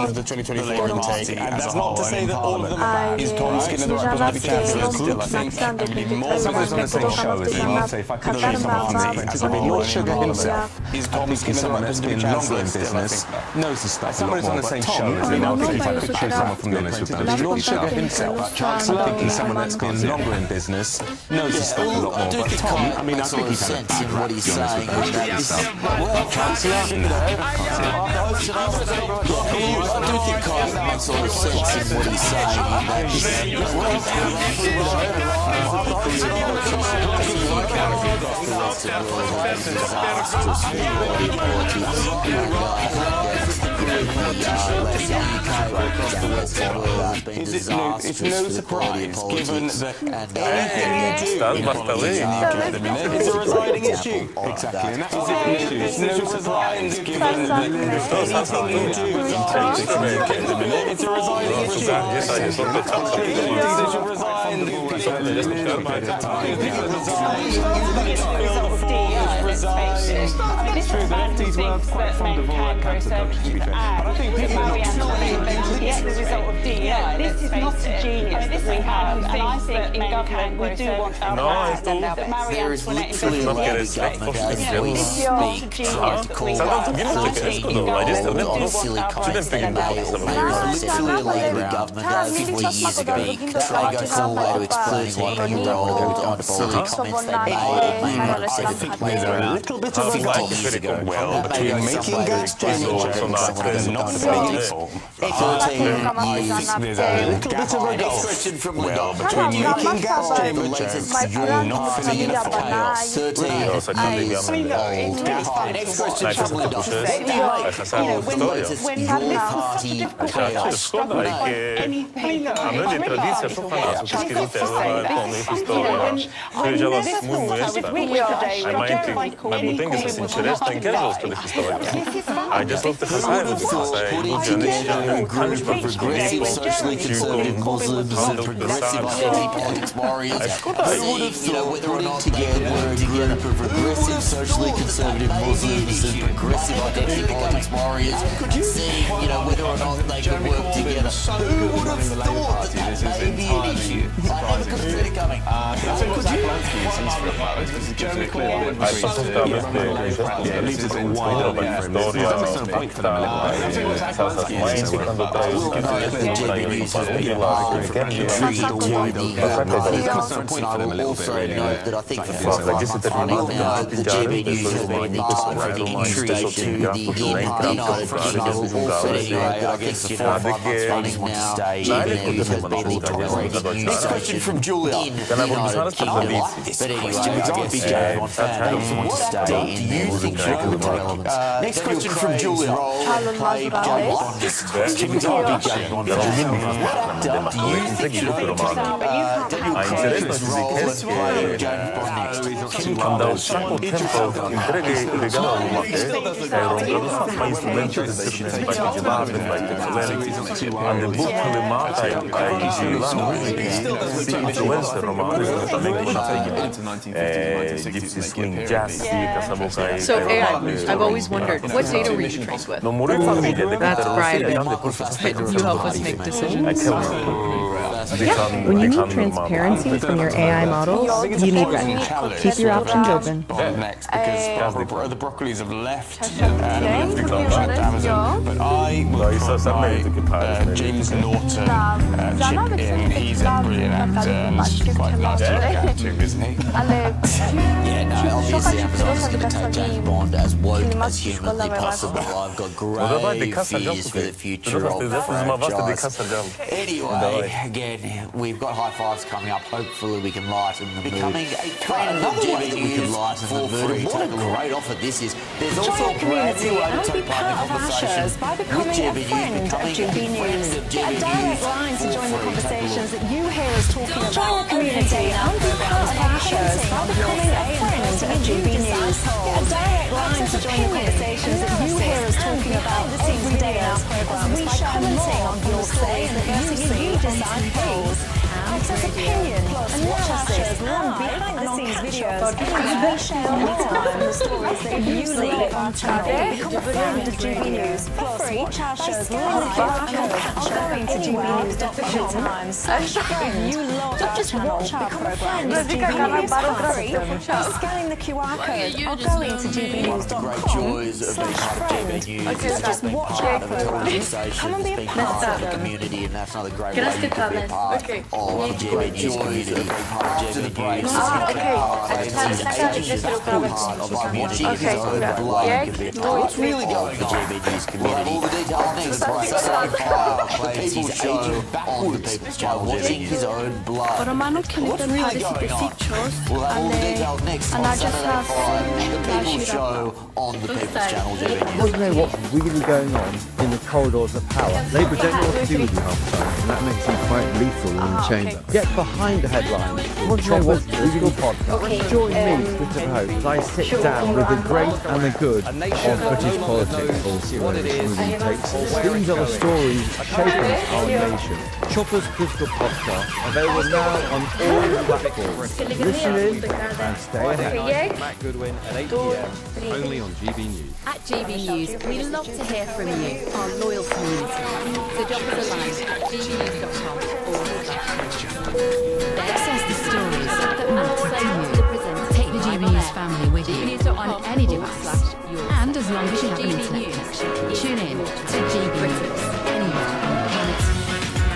Speaker 3: in the 2024 intake, and
Speaker 6: That's not to say that all of them is Tom Skinner the representative chancellor. Still, I think we need more. Someone's on the same show as him. So if I could show someone from the principal, Lord Sugar himself, is Tom Skinner the representative chancellor in business, knows the stuff a lot more. But Tom, if I could show someone from the principal, Lord Sugar himself, I think he's someone that's been longer in business, knows the stuff a lot more. But Tom, I mean, I think he's had a bad rap, to be honest with you.
Speaker 22: Well, Chancellor, I do think Kyle makes a lot of sense in what he's saying.
Speaker 6: It's no surprise, given that anything you do is a residing issue. Exactly, and that's it's no surprise, given that anything you do it's a residing issue. It's true, the lefties were quite fond of all that cancer culture, to be fair. But I think people are not
Speaker 8: the result of DEI. This is not a genius that we have, and I think in government we do want our power to stand up.
Speaker 22: There is literally a way the government has speak silly comments that may or may not literally a Labour government has 4 years ago. Try to go full way to explaining what you rolled on silly comments that may or may not have said 50 years ago.
Speaker 6: Well, between making gas chambers and not debating.
Speaker 22: 13 years.
Speaker 6: There's a little bit of a gulf. Well, between making gas chambers, you're not filling in a chaos.
Speaker 22: 13 years old. Next question from Linda.
Speaker 11: I just love the
Speaker 22: progressive, socially conservative Muslims and progressive identity politics warriors. Whether or not they were a group of progressive, socially conservative Muslims and progressive identity politics warriors, seeing, whether or not they could work together. Who would have thought that may be an issue? I never could see it coming.
Speaker 6: Next question from Julia. Next question from Julia. Played James Bond. Do you think she would have his role as James Bond?
Speaker 11: Andał szybko tempo entregi regału ma instrumenty and the book Kalimata influencer romany Gypsy Swing Jazz.
Speaker 13: So AI, I've always wondered, what data were you trained with? That's private. You help us make decisions.
Speaker 15: Yeah. When you need transparency from your AI models, you need Reddit. Keep your options open.
Speaker 6: Next, because the broccolis have left and become Amazon. But I will put my James Norton chip in. He's a brilliant actor and quite nice to look at too, isn't he?
Speaker 22: Yeah, no, obviously Amazon's going to take James Bond as woke as humanly possible. I've got grave fears for the future of the franchise. Anyway, again, we've got high fives coming up. Hopefully we can lighten the mood. Becoming a trend of GB that we can lighten the mood. What a great offer this is. There's also a brand new way to take part in the conversation with GB News. Becoming a friend of GB News.
Speaker 19: A direct line to join the conversations that you hear us talking about. Join the community and be part of our shows by becoming a friend of GB News. A direct line to join the conversations that you hear us talking about every day in our programs by commenting on your stories that you see decide polls. Access opinion, analysis, and behind-the-scenes videos as we share more the stories that you see on channel. Become a friend of GB News. Plus, watch our shows live on our going to gbnews.com if you log our channel, become a friend of GBnews for free by scanning the QR code or going to gbnews.com. Don't just watch our programs. Come and be a part of the community, and that's another great way to be a part of the GB News community. After the break, what's really going on? GB News community. All the details next. The People's Show on the People's Channel, watching his own blood.
Speaker 24: Romano Clinton hade sitt pictures
Speaker 22: We'll have all the details next on Saturday 5, the People's Show on the People's Channel.
Speaker 17: You want to know what's really going on in the corridors of power? Labour don't know what to do with you half the time, and that makes them quite lethal in the chamber. Get behind the headlines. You want to know what's really podcast? Join me, Twitter host, as I sit down with the great and the good of British politics, or whatever it takes. These are the stories shaping our nation. Chopper's Crystal Podcast, available now on all platforms. Listen in and stay ahead. Matt Goodwin at 8 p.m. only on GB News.
Speaker 7: At GB News, we love to hear from you, our loyal community. So drop us a line at gbnews.com access the stories that matter to you. Take the GB News family with you on any device. And as long as you have an internet connection, tune in to GB News anywhere on the planet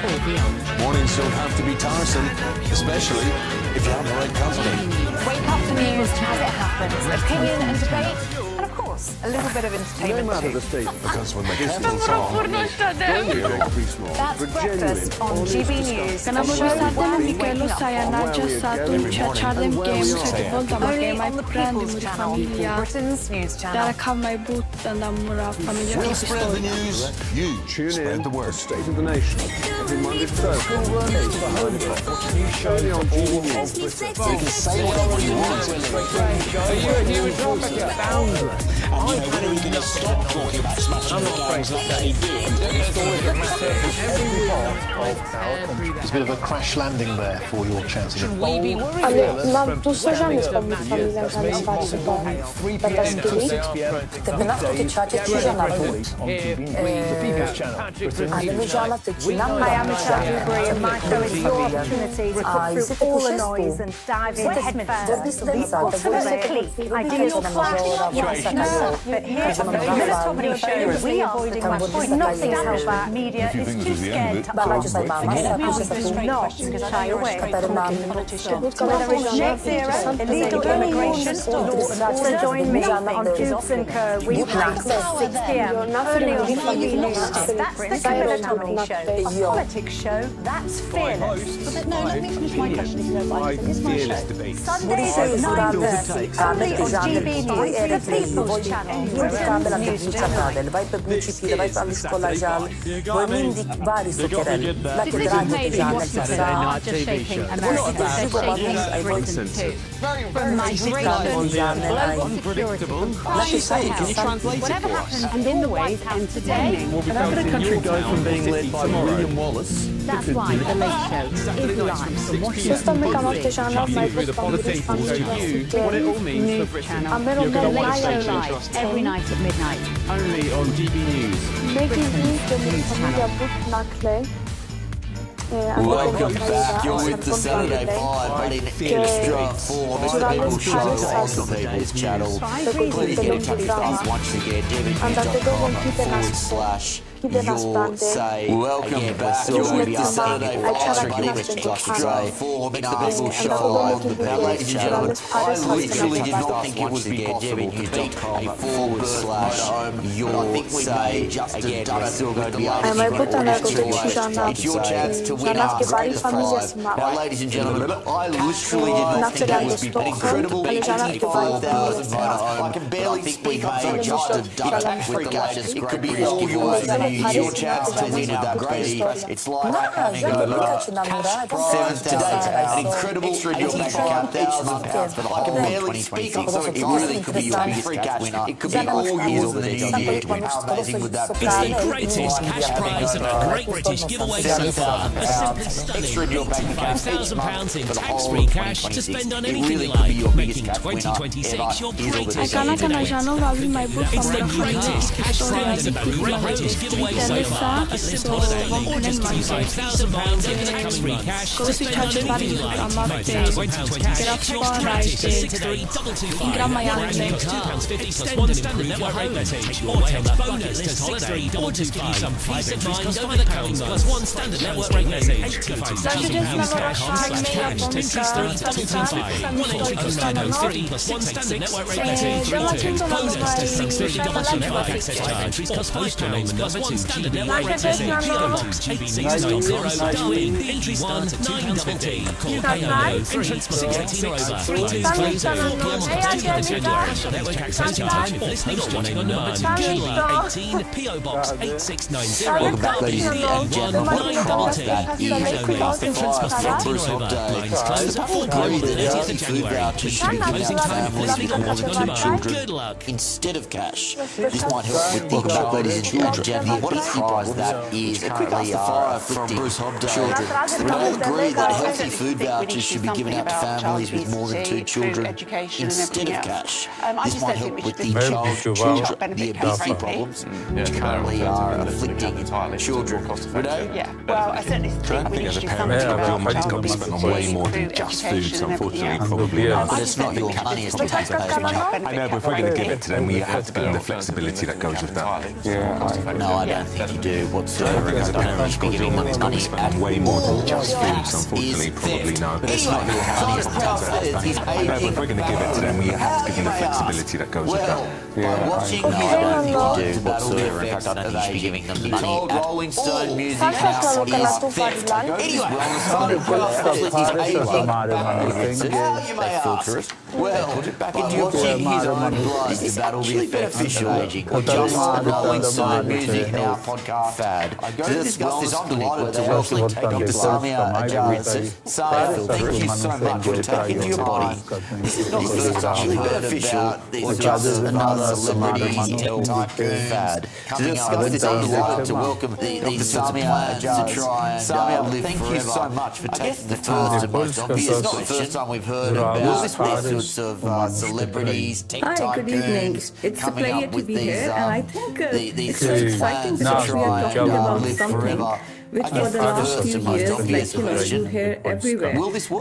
Speaker 7: or beyond.
Speaker 1: Mornings don't have to be tiresome, especially if you have the right company.
Speaker 8: Wake up to news as it happens, opinion and debate, and of course, a little bit of entertainment too.
Speaker 1: Because when the kettle's on,
Speaker 8: That's breakfast on GB News.
Speaker 24: Că n-am Michelo Sayana Jasatul Chachadem Games at Voldama Game I Brand with Familia Dar mai but and Amura Familia
Speaker 1: we'll spread the news, you spread the word. State of the nation. Every Monday to Thursday. New show on GB News. You can say whatever you want.
Speaker 17: Are you a human trafficker? Boundary.
Speaker 1: And you know, when are we going to stop talking about smashing the gangs like that?
Speaker 9: There's a bit of a crash landing there for your chances of
Speaker 24: Ale tu să jamais spomnit familia care se face data skilli.
Speaker 10: Kad nafti ċaġi ċiġana but. Għallu ġana t-ċina
Speaker 8: Hi, I'm Michelle Dewberry, and my show is your opportunity to cut through all the noise and dive in head first. Politically, ideas are but here's the Military Show. We are avoiding my point. Nothing's held back. Media is too scared to ask questions. Do not shy away from talking politician. Whether it's net zero, illegal immigration, or join me on Dukes and Kerr weeknights at 6 p.m. Only on GB News. That's the Camilla Tominey Show. A politics show that's fearless. No, let me finish my question if you don't mind. It's my show. Sundays at 9:30. Only on GB News, the People's Channel.
Speaker 10: Kamela t-ċakadel, vaj p-bniċipira, vaj p-għal-iskola ġal, vaj minn dik bari sukkerel, la t-draġu t-ġan
Speaker 8: Whatever happens, and in the way, entertaining.
Speaker 17: How can a country go from being led by William Wallace?
Speaker 8: That's why the Late Show is live from Washington
Speaker 17: through the politics to you what it all means for Britain.
Speaker 8: The Late Show live every night at midnight.
Speaker 17: Only on GB News.
Speaker 22: Welcome back, you're with the Saturday 5, but in extra form, it's the People's Show on the People's Channel. Please get in touch with us once again, devinnews.com/. Your say. Welcome back. You're with the Saturday 5, but in extra form, it's the People's Show on the People's Channel. I literally did not think it would be possible to beat a /. Your say. Again, we're still going to be it's your chance to win our greatest prize. Now, ladies and gentlemen, I literally did not think it would be an incredible 84,000 voter. I can barely speak up for just a duck with the latest great British giveaway. Your chance to win that Brady. It's like having a cash prize today. An incredible £85,000 for the whole 2026. So it really could be your biggest cash winner. It could be all yours of the year. How amazing would that be?
Speaker 5: It's the greatest cash prize of a Great British giveaway so far. A simply stunning £85,000 in tax-free cash to spend on anything you like, making 2026 your greatest year to date. It's the greatest cash prize of a Great British giveaway
Speaker 24: Stellessa så var hon en man Kosi charge value amate grafara grama yanne
Speaker 22: Welcome back, ladies and gentlemen. What product that is over from Bruce Holiday. People agree that healthy food vouchers should be given out to families with more than 2 children instead of cash. This might help with the welcome back, ladies and gentlemen. What a prize that is currently from Bruce Holiday. Children. We all agree that healthy food vouchers should be given out to families with more than 2 children instead of cash. This might help with the the obesity problems which currently are afflicting children.
Speaker 8: Yeah, well, I certainly think we need to do something
Speaker 11: money's got to be spent on way more than just foods, unfortunately, probably.
Speaker 22: But it's not your money, it's the taxpayers' money.
Speaker 11: I know, but if we're going to give it to them, we have to give them the flexibility that goes with that.
Speaker 22: No, I don't think you do whatsoever.
Speaker 11: As a parent, you should be giving money to spend on way more than just foods, unfortunately, probably no.
Speaker 22: But it's not your money, it's the taxpayers' money.
Speaker 11: I know, but if we're going to give it to them, we have to give them the flexibility that goes with that.
Speaker 22: No, I don't think you do whatsoever. In fact, I don't think you should be giving them money at Rolling Stone Music House is theft. Anyway, you may ask, well, watching his own blood is battle be beneficial or just Rolling Stone Music Now podcast fad. To discuss this, I'm delighted to welcome Dr. Samia Ajari. Samia, thank you so much for taking to your body. This is not the first time we've heard about this just another celebrity tycoon fad. To discuss this, I'm delighted to welcome the Samia to try and live thank forever. You so much for taking the first and most obvious. It's not the first time we've heard about these sorts of celebrities, tech tycoons coming up with these sort of plans to try and live forever.
Speaker 12: Which for the last few years, you hear everywhere.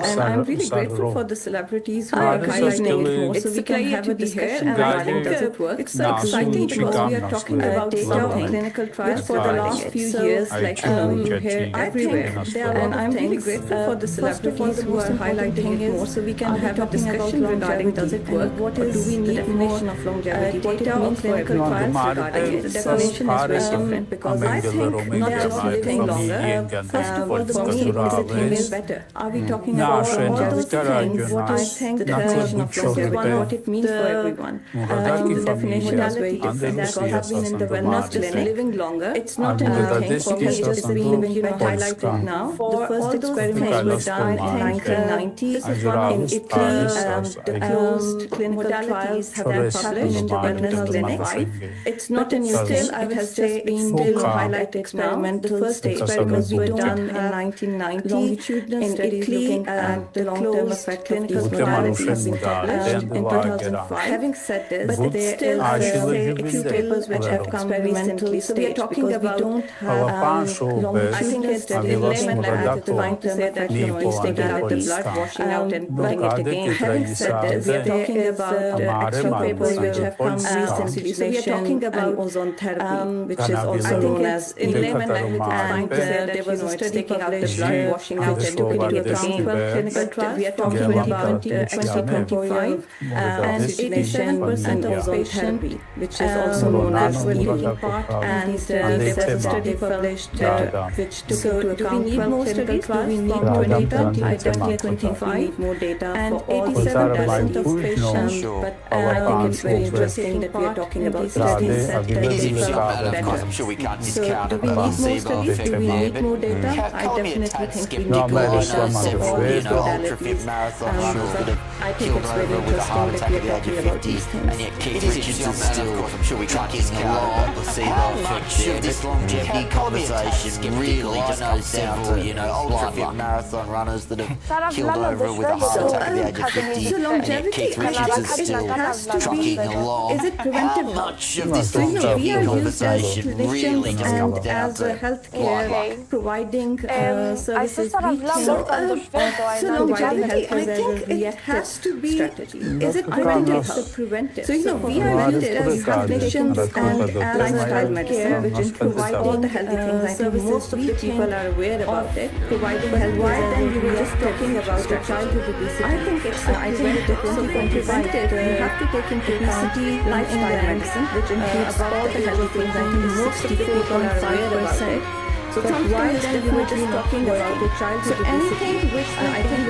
Speaker 12: And I'm really grateful for the celebrities who are highlighting it more so we can have a discussion regarding does it work. It's so exciting because we are talking about data on clinical trials for the last few years, you hear everywhere. And I'm really grateful for the celebrities who are highlighting it more so we can have a discussion regarding does it work, what is the definition of longevity, data on clinical trials regarding it. The definition is very different because I think not just living long. First of all, for me, visiting is better. Are we talking about longevity? What I think the definition of longevity, what it means for everyone. The definition is very different because I've been in the wellness clinic, living longer. It's not a new thing for me, just being highlighted now. The first experiments were done in 1990. This is one in Italy. The closed clinical trials have been published in the wellness clinic. It's not a new thing. I would say it's still highlighted now. The first experiments were done in 1990 longitudinal in Italy, and the long-term effect clinical modalities have been published in 2005. Having said this, but there still are a few papers which have come recently. So we are talking about we don't have longitudinal studies in layman language trying to say that it's taking out the blood, washing out and putting it again. Having said this, we are talking about extra papers which have come recently. So we are talking about ozone therapy, which is also known as in layman language trying to say that there was a study taking out the blood, washing out and putting it again. Clinical trials. We are talking about 2025 and 87% of ozone therapy, which is also known as healing part. And there was a study published which took into account 12 clinical trials from 2020 to 2025. More data for 87% of patients. But I think it's very interesting that we are talking about studies that
Speaker 22: it is interesting, of course, I'm sure we can't discount the placebo effect. there,
Speaker 12: need more data.
Speaker 22: but
Speaker 12: I
Speaker 22: call me a
Speaker 12: definitely
Speaker 22: tad
Speaker 12: think we
Speaker 22: skeptical.
Speaker 12: need more
Speaker 22: I
Speaker 12: data
Speaker 22: know
Speaker 12: for
Speaker 22: several,
Speaker 12: all
Speaker 22: you know, ultra-fit
Speaker 12: modalities.
Speaker 22: marathon runners that
Speaker 12: I
Speaker 22: have
Speaker 12: think
Speaker 22: killed
Speaker 12: it's very
Speaker 22: over with a heart
Speaker 12: interesting
Speaker 22: attack
Speaker 12: that
Speaker 22: at the
Speaker 12: we
Speaker 22: age
Speaker 12: are
Speaker 22: of
Speaker 12: talking about
Speaker 22: 50,
Speaker 12: these
Speaker 22: and
Speaker 12: things.
Speaker 22: yet Keith Richards is still trucking along. How much of this longevity conversation really just comes down to, you know, ultra-fit marathon runners that have killed over with a heart attack at the age of 50, and yet Keith Richards is still trucking along.
Speaker 12: Is it preventive?
Speaker 22: How much of this longevity conversation really just comes down
Speaker 12: as
Speaker 22: to
Speaker 12: a healthcare providing services, we longevity, I think it has to be strategy. Is it preventive? Preventive. So we are used as clinicians and as lifestyle medicine, which is providing the healthy things. I think most of the people are aware about it. Providing health. Why then you were just talking about the childhood obesity? I think it's preventive. You have to take into obesity, lifestyle medicine, which includes all the healthy things. I think most of the people are aware about it. So why then you were just talking about the childhood obesity? So anything which I think